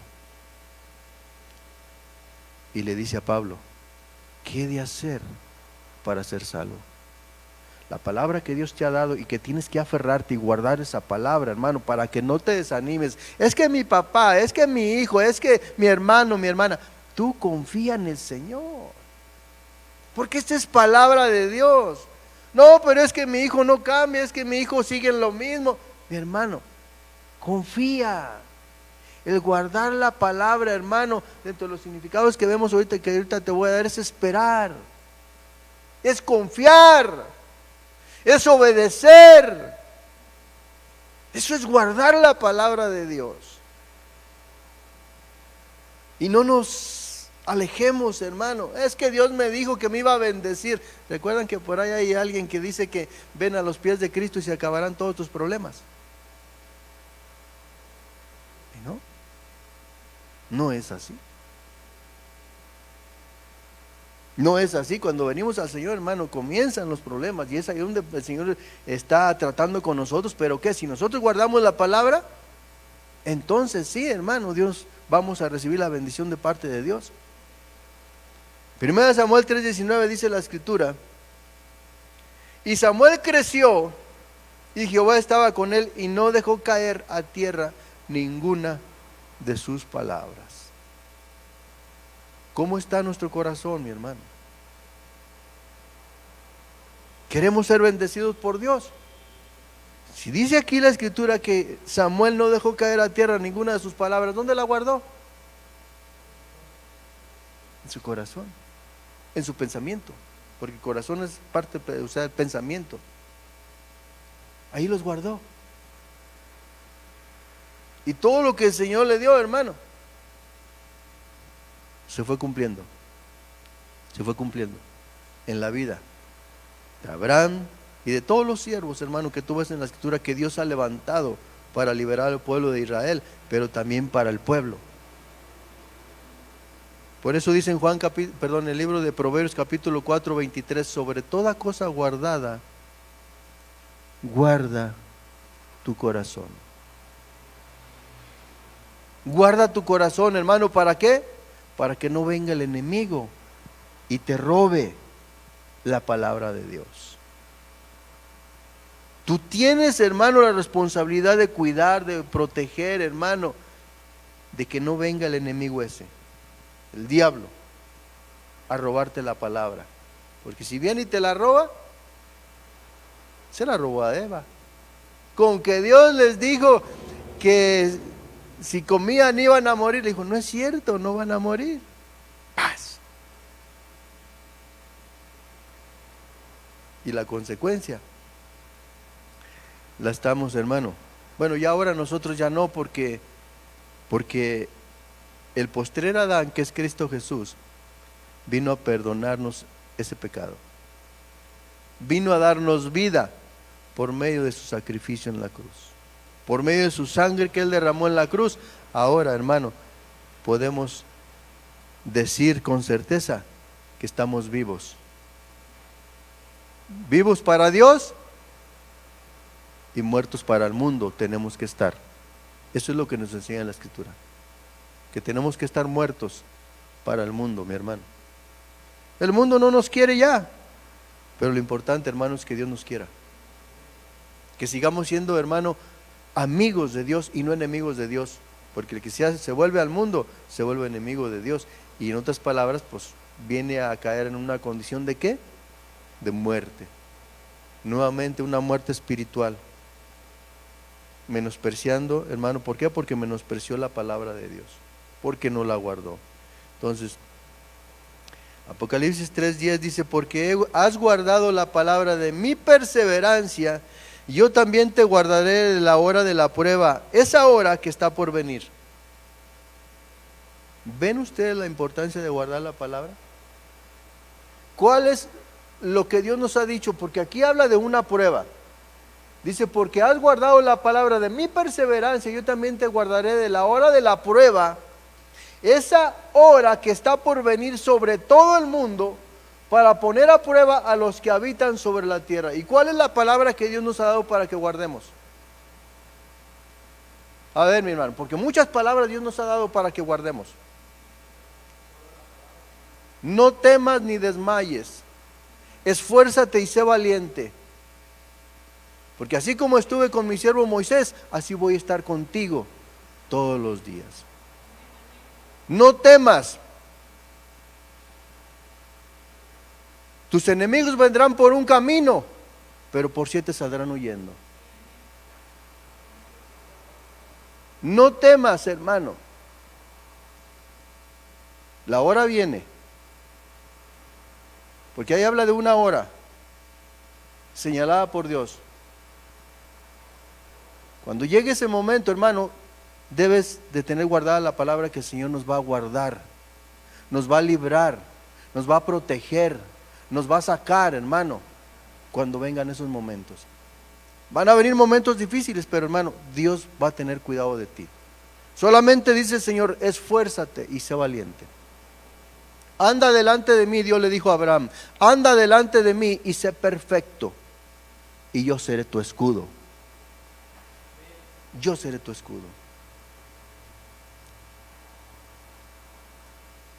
y le dice a Pablo: ¿qué he de hacer para ser salvo? La palabra que Dios te ha dado y que tienes que aferrarte y guardar esa palabra, hermano, para que no te desanimes. Es que mi papá, es que mi hijo, es que mi hermano, mi hermana. Tú confía en el Señor, porque esta es palabra de Dios. No, pero es que mi hijo no cambia, es que mi hijo sigue en lo mismo. Mi hermano, confía. El guardar la palabra, hermano, dentro de los significados que vemos ahorita, que ahorita te voy a dar, es esperar, es confiar, es obedecer. Eso es guardar la palabra de Dios. Y no nos alejemos, hermano. Es que Dios me dijo que me iba a bendecir. Recuerdan que por ahí hay alguien que dice que ven a los pies de Cristo y se acabarán todos tus problemas. ¿Y no? No es así. No es así. Cuando venimos al Señor, hermano, comienzan los problemas, y es ahí donde el Señor está tratando con nosotros. Pero ¿qué? Si nosotros guardamos la palabra, entonces sí, hermano, Dios, vamos a recibir la bendición de parte de Dios. 1 Samuel 3:19 dice la escritura: y Samuel creció, y Jehová estaba con él, y no dejó caer a tierra ninguna de sus palabras. ¿Cómo está nuestro corazón, mi hermano? ¿Queremos ser bendecidos por Dios? Si dice aquí la escritura que Samuel no dejó caer a tierra ninguna de sus palabras, ¿dónde la guardó? En su corazón, en su pensamiento, porque el corazón es parte, o sea, el pensamiento. Ahí los guardó. Y todo lo que el Señor le dio, hermano, se fue cumpliendo en la vida de Abraham y de todos los siervos, hermano, que tú ves en la escritura que Dios ha levantado para liberar al pueblo de Israel, pero también para el pueblo. Por eso dice en el libro de Proverbios capítulo 4:23: sobre toda cosa guardada, guarda tu corazón. Guarda tu corazón, hermano, ¿para qué? Para que no venga el enemigo y te robe la palabra de Dios. Tú tienes, hermano, la responsabilidad de cuidar, de proteger, hermano, de que no venga el enemigo ese, el diablo, a robarte la palabra. Porque si viene y te la roba, se la robó a Eva. Con que Dios les dijo que si comían iban a morir, le dijo: no es cierto, no van a morir. Paz. Y la consecuencia la estamos, hermano. Bueno, ya ahora nosotros ya no, porque el postrer Adán, que es Cristo Jesús, vino a perdonarnos ese pecado. Vino a darnos vida por medio de su sacrificio en la cruz, por medio de su sangre que Él derramó en la cruz. Ahora, hermano, podemos decir con certeza que estamos vivos. Vivos para Dios y muertos para el mundo tenemos que estar. Eso es lo que nos enseña la Escritura, que tenemos que estar muertos para el mundo, mi hermano. El mundo no nos quiere ya, pero lo importante, hermano, es que Dios nos quiera. Que sigamos siendo, hermano, amigos de Dios y no enemigos de Dios, porque el que se vuelve al mundo se vuelve enemigo de Dios, y en otras palabras, pues viene a caer en una condición de ¿qué? De muerte. Nuevamente una muerte espiritual, menospreciando, hermano. ¿Por qué? Porque menospreció la palabra de Dios, porque no la guardó. Entonces, Apocalipsis 3:10 dice: porque has guardado la palabra de mi perseverancia, yo también te guardaré la hora de la prueba, esa hora que está por venir. ¿Ven ustedes la importancia de guardar la palabra? ¿Cuál es lo que Dios nos ha dicho? Porque aquí habla de una prueba. Dice: porque has guardado la palabra de mi perseverancia, yo también te guardaré de la hora de la prueba, esa hora que está por venir sobre todo el mundo, para poner a prueba a los que habitan sobre la tierra. ¿Y cuál es la palabra que Dios nos ha dado para que guardemos? A ver, mi hermano, porque muchas palabras Dios nos ha dado para que guardemos. No temas ni desmayes, esfuérzate y sé valiente, porque así como estuve con mi siervo Moisés, así voy a estar contigo todos los días. No temas. Tus enemigos vendrán por un camino, pero por 7 saldrán huyendo. No temas, hermano. La hora viene. Porque ahí habla de una hora señalada por Dios. Cuando llegue ese momento, hermano, debes de tener guardada la palabra que el Señor nos va a guardar, nos va a librar, nos va a proteger, nos va a sacar, hermano, cuando vengan esos momentos. Van a venir momentos difíciles, pero hermano, Dios va a tener cuidado de ti. Solamente dice el Señor: esfuérzate y sé valiente. Anda delante de mí, Dios le dijo a Abraham, anda delante de mí y sé perfecto, y yo seré tu escudo. Yo seré tu escudo.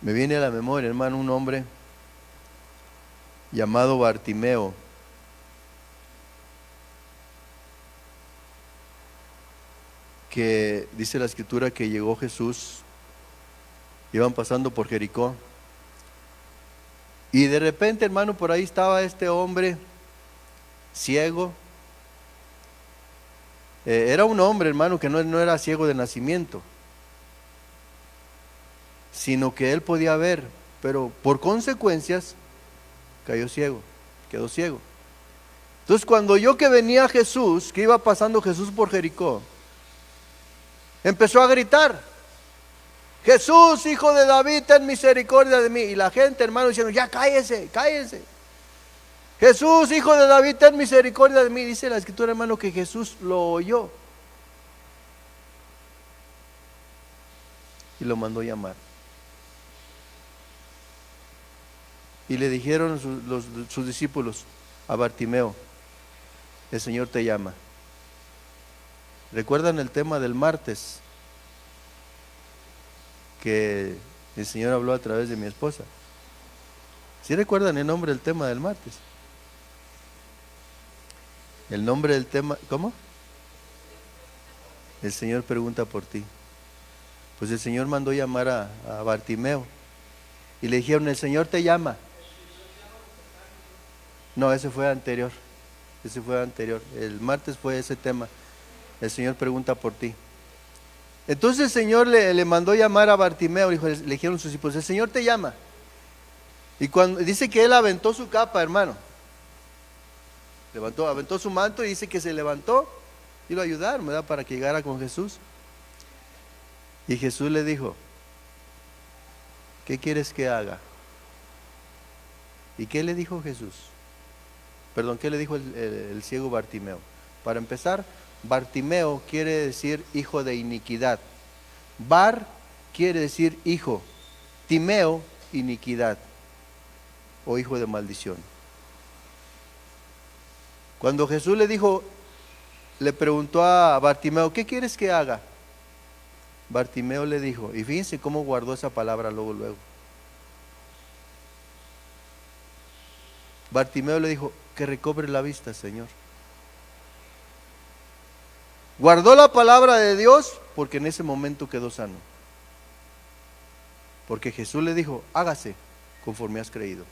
Me viene a la memoria, hermano, un hombre llamado Bartimeo, que dice la Escritura que llegó Jesús, iban pasando por Jericó, y de repente, hermano, por ahí estaba este hombre ciego. Era un hombre, hermano, que no era ciego de nacimiento, sino que él podía ver, pero por consecuencias cayó ciego, quedó ciego. Entonces, cuando oyó que venía Jesús, que iba pasando Jesús por Jericó, empezó a gritar: Jesús, hijo de David, ten misericordia de mí. Y la gente, hermano, diciendo: ya cállese, cállese. Jesús, hijo de David, ten misericordia de mí. Dice la Escritura, hermano, que Jesús lo oyó y lo mandó llamar. Y le dijeron sus discípulos a Bartimeo: el Señor te llama. ¿Recuerdan el tema del martes? Que el Señor habló a través de mi esposa. ¿Sí recuerdan el nombre del tema del martes? El nombre del tema, ¿cómo? El Señor pregunta por ti. Pues el Señor mandó llamar a Bartimeo y le dijeron: el Señor te llama. No, ese fue anterior. Ese fue anterior. El martes fue ese tema. El Señor pregunta por ti. Entonces el Señor le mandó llamar a Bartimeo. Le dijeron sus discípulos: el Señor te llama. Y cuando dice que él aventó su capa, hermano, aventó su manto, y dice que se levantó y lo ayudaron, ¿verdad?, para que llegara con Jesús. Y Jesús le dijo: ¿qué quieres que haga? ¿Y qué le dijo Jesús? Perdón, ¿qué le dijo el ciego Bartimeo? Para empezar, Bartimeo quiere decir hijo de iniquidad. Bar quiere decir hijo. Timeo, iniquidad o hijo de maldición. Cuando Jesús le preguntó a Bartimeo, ¿qué quieres que haga? Bartimeo le dijo, y fíjense cómo guardó esa palabra luego. Bartimeo le dijo, que recobre la vista, Señor. Guardó la palabra de Dios porque en ese momento quedó sano. Porque Jesús le dijo, hágase conforme has creído.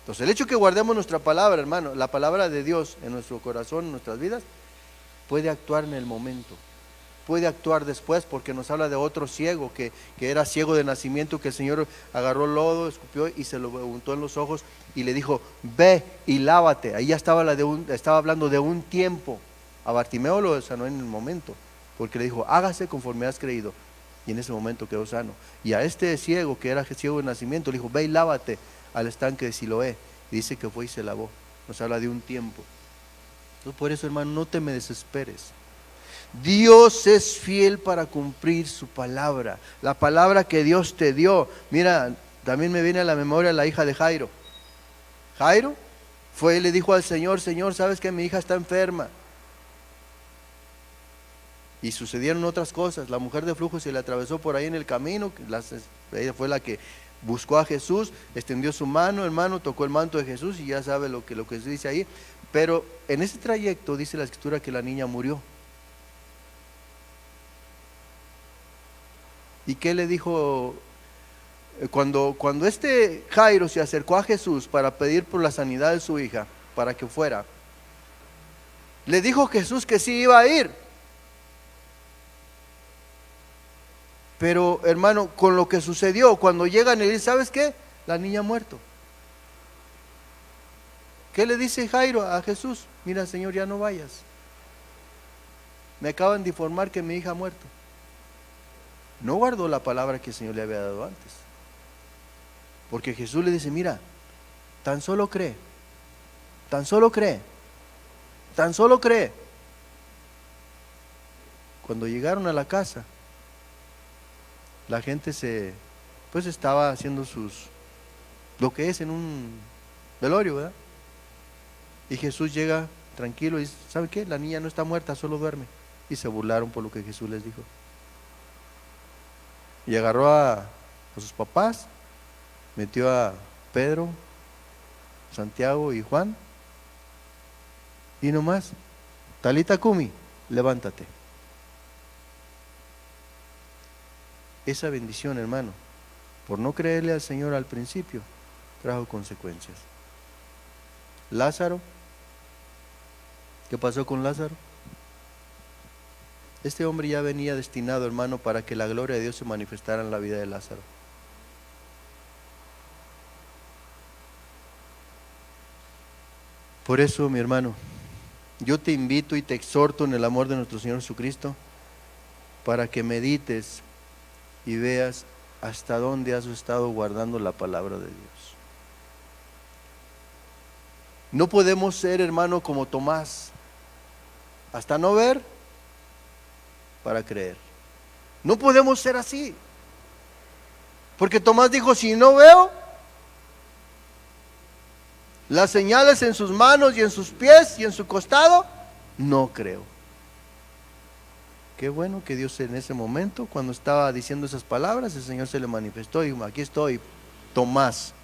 Entonces el hecho que guardemos nuestra palabra, hermano, la palabra de Dios en nuestro corazón, en nuestras vidas, puede actuar en el momento. Puede actuar después, porque nos habla de otro ciego que era ciego de nacimiento, que el Señor agarró lodo, escupió y se lo untó en los ojos y le dijo, ve y lávate. Ahí ya estaba hablando de un tiempo. A Bartimeo lo sanó en el momento, porque le dijo, hágase conforme has creído. Y en ese momento quedó sano. Y a este ciego, que era ciego de nacimiento, le dijo, ve y lávate al estanque de Siloé. Y dice que fue y se lavó. Nos habla de un tiempo. Entonces, por eso, hermano, no te me desesperes. Dios es fiel para cumplir su palabra, la palabra que Dios te dio. Mira, también me viene a la memoria la hija de Jairo. Jairo fue y le dijo al Señor, Señor, ¿sabes que mi hija está enferma? Y sucedieron otras cosas. La mujer de flujo se le atravesó por ahí en el camino. Ella fue la que buscó a Jesús, extendió su mano, hermano, tocó el manto de Jesús y ya sabe lo que se dice ahí. Pero en ese trayecto dice la escritura que la niña murió. ¿Y qué le dijo? Cuando este Jairo se acercó a Jesús para pedir por la sanidad de su hija, para que fuera, le dijo Jesús que sí iba a ir. Pero hermano, con lo que sucedió, cuando llegan y dicen, ¿sabes qué? La niña ha muerto. ¿Qué le dice Jairo a Jesús? Mira, Señor, ya no vayas. Me acaban de informar que mi hija ha muerto. No guardó la palabra que el Señor le había dado antes. Porque Jesús le dice, mira, tan solo cree, tan solo cree, tan solo cree. Cuando llegaron a la casa, la gente pues estaba haciendo lo que es en un velorio, ¿verdad? Y Jesús llega tranquilo y dice, ¿sabe qué? La niña no está muerta, solo duerme. Y se burlaron por lo que Jesús les dijo. Y agarró a sus papás, metió a Pedro, Santiago y Juan, y nomás, Talita Kumi, levántate. Esa bendición, hermano, por no creerle al Señor al principio, trajo consecuencias. Lázaro, ¿qué pasó con Lázaro? Este hombre ya venía destinado, hermano, para que la gloria de Dios se manifestara en la vida de Lázaro. Por eso, mi hermano, yo te invito y te exhorto en el amor de nuestro Señor Jesucristo para que medites y veas hasta dónde has estado guardando la palabra de Dios. No podemos ser, hermano, como Tomás, hasta no ver para creer. No podemos ser así. Porque Tomás dijo, si no veo las señales en sus manos y en sus pies y en su costado, no creo. Qué bueno que Dios en ese momento, cuando estaba diciendo esas palabras, el Señor se le manifestó y dijo, aquí estoy, Tomás,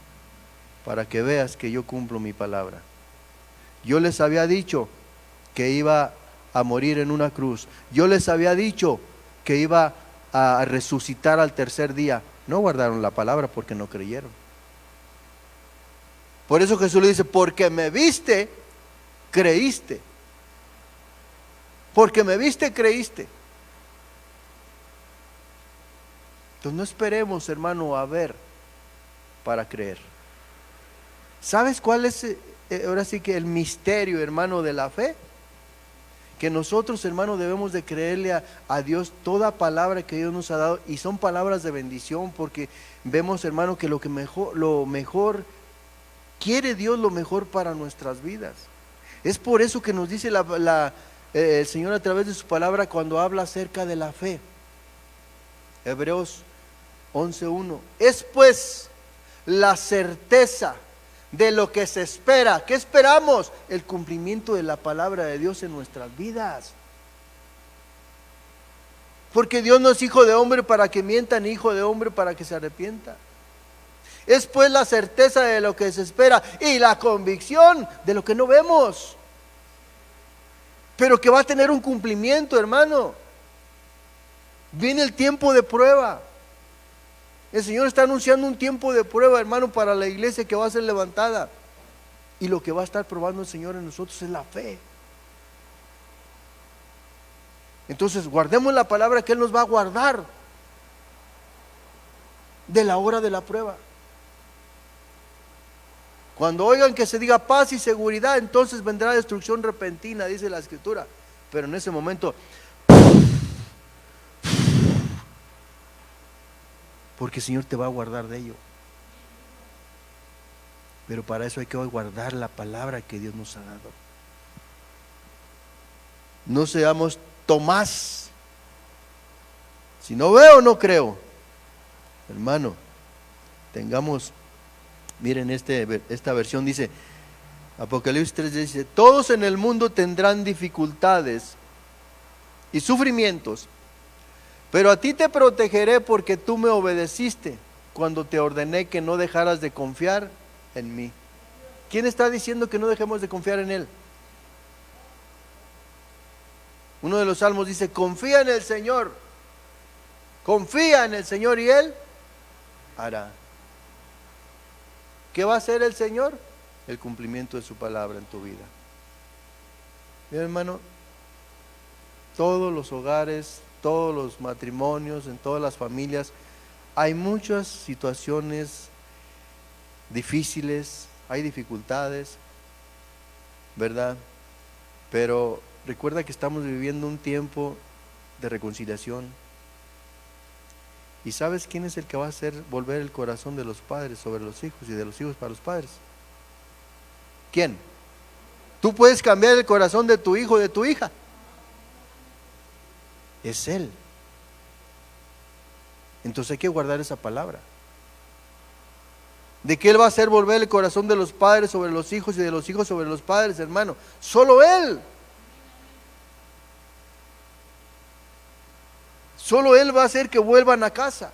para que veas que yo cumplo mi palabra. Yo les había dicho que iba a morir en una cruz. Yo les había dicho que iba a resucitar al tercer día. No guardaron la palabra porque no creyeron. Por eso Jesús le dice, porque me viste, creíste. Porque me viste, creíste. Entonces no esperemos, hermano, a ver para creer. ¿Sabes cuál es ahora sí que el misterio, hermano, de la fe? Que nosotros, hermano, debemos de creerle a Dios toda palabra que Dios nos ha dado, y son palabras de bendición, porque vemos, hermano, que lo mejor quiere Dios, lo mejor para nuestras vidas. Es por eso que nos dice el Señor a través de su palabra cuando habla acerca de la fe. Hebreos 11:1. Es pues la certeza de lo que se espera. ¿Qué esperamos? El cumplimiento de la palabra de Dios en nuestras vidas. Porque Dios no es hijo de hombre para que mienta, ni hijo de hombre para que se arrepienta. Es pues la certeza de lo que se espera y la convicción de lo que no vemos, pero que va a tener un cumplimiento, hermano. Viene el tiempo de prueba. El Señor está anunciando un tiempo de prueba, hermano, para la iglesia que va a ser levantada. Y lo que va a estar probando el Señor en nosotros es la fe. Entonces guardemos la palabra que Él nos va a guardar de la hora de la prueba. Cuando oigan que se diga paz y seguridad, entonces vendrá destrucción repentina, dice la Escritura. Pero en ese momento, porque el Señor te va a guardar de ello. Pero para eso hay que guardar la palabra que Dios nos ha dado. No seamos Tomás. Si no veo, no creo. Hermano, tengamos, miren esta versión dice, Apocalipsis 3 dice, todos en el mundo tendrán dificultades y sufrimientos, pero a ti te protegeré porque tú me obedeciste cuando te ordené que no dejaras de confiar en mí. ¿Quién está diciendo que no dejemos de confiar en Él? Uno de los salmos dice, confía en el Señor, confía en el Señor y Él hará. ¿Qué va a hacer el Señor? El cumplimiento de su palabra en tu vida. Bien, hermano, todos los hogares, todos los matrimonios, en todas las familias, hay muchas situaciones difíciles, hay dificultades, ¿verdad? Pero recuerda que estamos viviendo un tiempo de reconciliación. ¿Y sabes quién es el que va a hacer volver el corazón de los padres sobre los hijos y de los hijos para los padres? ¿Quién? Tú puedes cambiar el corazón de tu hijo o de tu hija. Es Él. Entonces hay que guardar esa palabra. ¿De qué Él va a hacer volver el corazón de los padres sobre los hijos y de los hijos sobre los padres, hermano? Solo Él. Solo Él va a hacer que vuelvan a casa.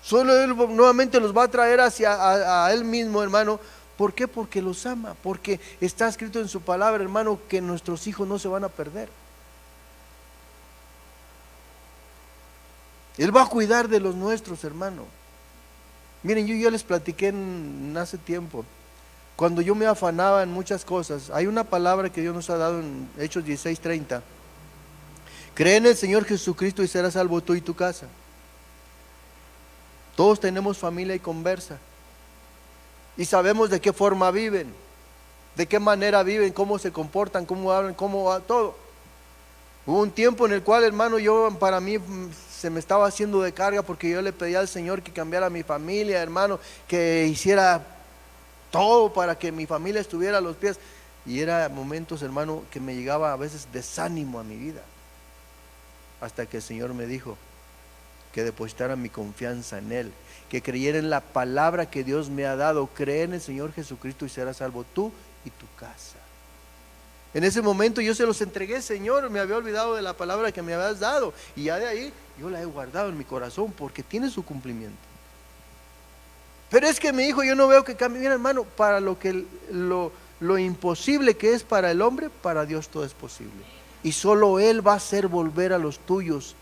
Solo Él nuevamente los va a traer hacia a Él mismo, hermano. ¿Por qué? Porque los ama. Porque está escrito en su palabra, hermano, que nuestros hijos no se van a perder. Él va a cuidar de los nuestros, hermano. Miren, yo ya les platiqué hace tiempo. Cuando yo me afanaba en muchas cosas, hay una palabra que Dios nos ha dado en Hechos 16:30. Cree en el Señor Jesucristo y serás salvo tú y tu casa. Todos tenemos familia y conversa. Y sabemos de qué forma viven, de qué manera viven, cómo se comportan, cómo hablan, cómo va todo. Hubo un tiempo en el cual, hermano, para mí se me estaba haciendo de carga porque yo le pedía al Señor que cambiara mi familia, hermano, que hiciera todo para que mi familia estuviera a los pies. Y era momentos, hermano, que me llegaba a veces desánimo a mi vida. Hasta que el Señor me dijo que depositara mi confianza en Él, que creyera en la palabra que Dios me ha dado. Cree en el Señor Jesucristo y serás salvo tú y tu casa. En ese momento yo se los entregué, Señor, me había olvidado de la palabra que me habías dado, y ya de ahí yo la he guardado en mi corazón porque tiene su cumplimiento. Pero es que mi hijo, yo no veo que cambie. Mira, hermano, para lo imposible que es para el hombre, para Dios todo es posible. Y solo Él va a hacer volver a los tuyos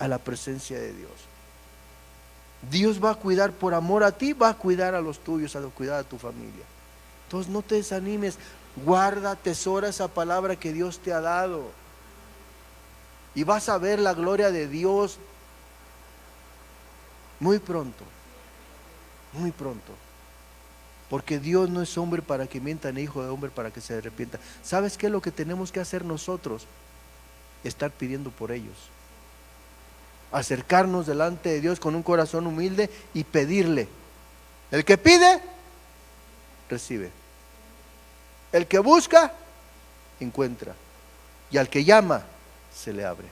a la presencia de Dios. Dios va a cuidar por amor a ti, va a cuidar a los tuyos, a cuidar a tu familia. Entonces no te desanimes, guarda, atesora esa palabra que Dios te ha dado. Y vas a ver la gloria de Dios muy pronto, muy pronto. Porque Dios no es hombre para que mienta, ni hijo de hombre para que se arrepienta. ¿Sabes qué es lo que tenemos que hacer nosotros? Estar pidiendo por ellos. Acercarnos delante de Dios con un corazón humilde y pedirle. El que pide, recibe. El que busca, encuentra. Y al que llama, se le abre.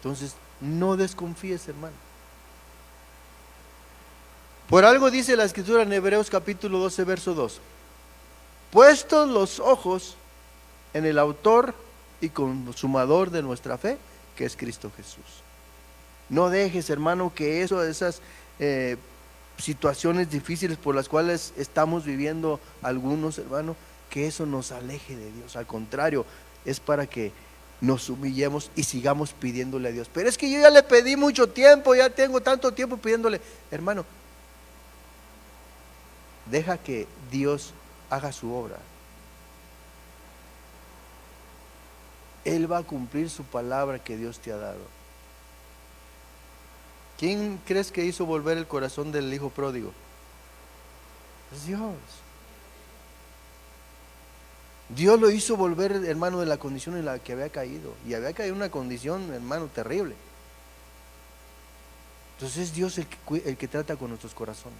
Entonces, no desconfíes, hermano. Por algo dice la Escritura en Hebreos capítulo 12, verso 2. Puestos los ojos en el autor y consumador de nuestra fe, que es Cristo Jesús. No dejes, hermano, que esas situaciones difíciles por las cuales estamos viviendo algunos, hermano, que eso nos aleje de Dios. Al contrario, es para que nos humillemos y sigamos pidiéndole a Dios. Pero es que yo ya le pedí mucho tiempo, ya tengo tanto tiempo pidiéndole. Hermano, deja que Dios haga su obra. Él va a cumplir su palabra que Dios te ha dado. ¿Quién crees que hizo volver el corazón del hijo pródigo? Es Dios. Dios lo hizo volver, hermano, de la condición en la que había caído. Y había caído en una condición, hermano, terrible. Entonces es Dios el que trata con nuestros corazones.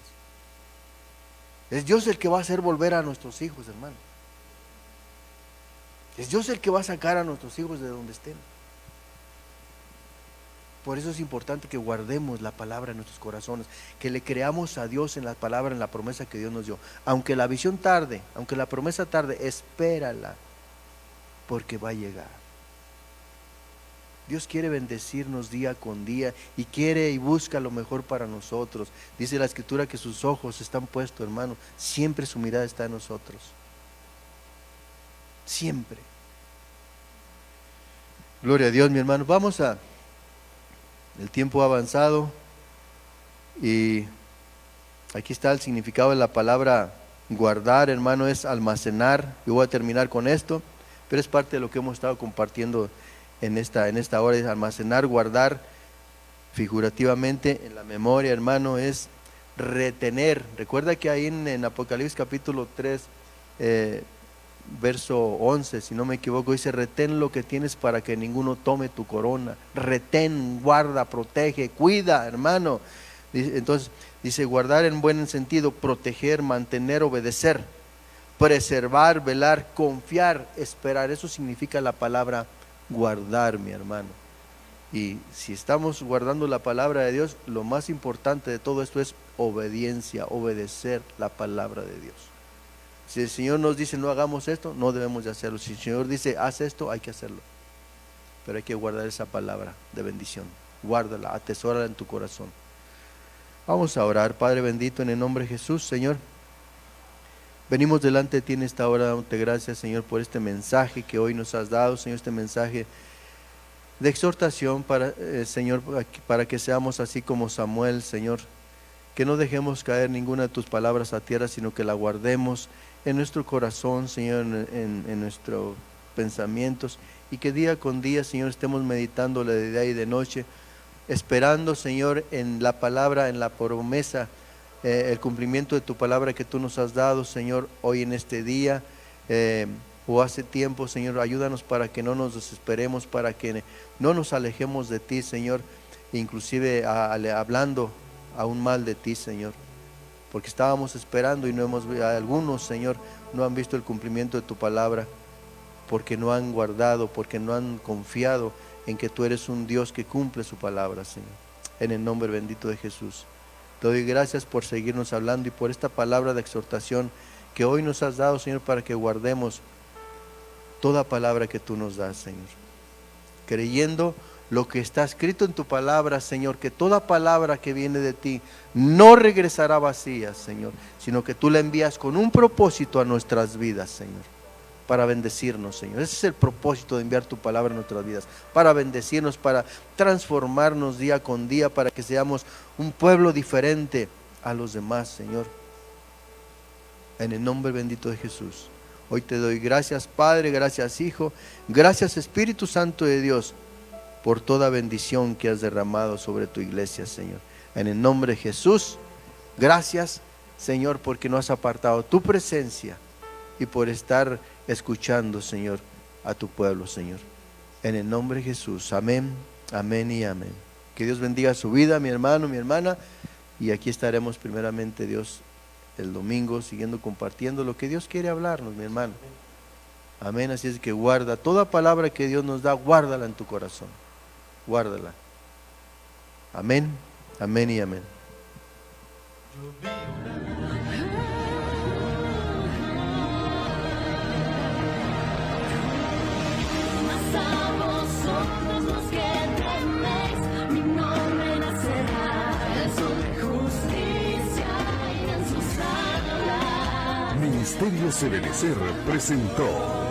Es Dios el que va a hacer volver a nuestros hijos, hermano. Es Dios el que va a sacar a nuestros hijos de donde estén. Por eso es importante que guardemos la palabra en nuestros corazones, que le creamos a Dios en la palabra, en la promesa que Dios nos dio. Aunque la visión tarde, aunque la promesa tarde, espérala, porque va a llegar. Dios quiere bendecirnos día con día y quiere y busca lo mejor para nosotros. Dice la Escritura que sus ojos están puestos, hermano, siempre su mirada está en nosotros. Siempre. Gloria a Dios, mi hermano. El tiempo ha avanzado y aquí está el significado de la palabra guardar, hermano, es almacenar. Yo voy a terminar con esto, pero es parte de lo que hemos estado compartiendo en esta hora. Es almacenar, guardar, figurativamente en la memoria, hermano, es retener. Recuerda que ahí en Apocalipsis capítulo 3, verso 11, si no me equivoco, dice: retén lo que tienes para que ninguno tome tu corona. Retén, guarda, protege, cuida, hermano. Entonces dice guardar en buen sentido: proteger, mantener, obedecer, preservar, velar, confiar, esperar. Eso significa la palabra guardar, mi hermano. Y si estamos guardando la palabra de Dios, lo más importante de todo esto es obediencia, obedecer la palabra de Dios. Si el Señor nos dice no hagamos esto, no debemos de hacerlo. Si el Señor dice haz esto, hay que hacerlo. Pero hay que guardar esa palabra de bendición. Guárdala, atesórala en tu corazón. Vamos a orar. Padre bendito, en el nombre de Jesús, Señor, venimos delante de ti en esta hora, dándote gracias, Señor, por este mensaje que hoy nos has dado, Señor, este mensaje de exhortación para, Señor, para que seamos así como Samuel, Señor, que no dejemos caer ninguna de tus palabras a tierra, sino que la guardemos en nuestro corazón, Señor, en nuestros pensamientos, y que día con día, Señor, estemos meditándola de día y de noche, esperando, Señor, en la palabra, en la promesa, el cumplimiento de tu palabra que tú nos has dado, Señor, hoy en este día, o hace tiempo, Señor. Ayúdanos para que no nos desesperemos, para que no nos alejemos de ti, Señor, inclusive hablando aún mal de ti, Señor, porque estábamos esperando y no hemos, algunos, Señor, no han visto el cumplimiento de tu palabra, porque no han guardado, porque no han confiado en que tú eres un Dios que cumple su palabra, Señor. En el nombre bendito de Jesús, te doy gracias por seguirnos hablando y por esta palabra de exhortación que hoy nos has dado, Señor, para que guardemos toda palabra que tú nos das, Señor, creyendo lo que está escrito en tu palabra, Señor, que toda palabra que viene de ti no regresará vacía, Señor, sino que tú la envías con un propósito a nuestras vidas, Señor, para bendecirnos, Señor. Ese es el propósito de enviar tu palabra en nuestras vidas, para bendecirnos, para transformarnos día con día, para que seamos un pueblo diferente a los demás, Señor. En el nombre bendito de Jesús, hoy te doy gracias, Padre, gracias, Hijo, gracias, Espíritu Santo de Dios, por toda bendición que has derramado sobre tu iglesia, Señor. En el nombre de Jesús, gracias, Señor, porque no has apartado tu presencia y por estar escuchando, Señor, a tu pueblo, Señor. En el nombre de Jesús, amén, amén y amén. Que Dios bendiga su vida, mi hermano, mi hermana, y aquí estaremos primeramente, Dios, el domingo, siguiendo compartiendo lo que Dios quiere hablarnos, mi hermano. Amén, así es que guarda toda palabra que Dios nos da, guárdala en tu corazón. guárdala. Amén, amén y amén. Mas a vosotros los que teméis, mi nombre nacerá, el sol de justicia y en sus alas. Ministerio Sebenecer presentó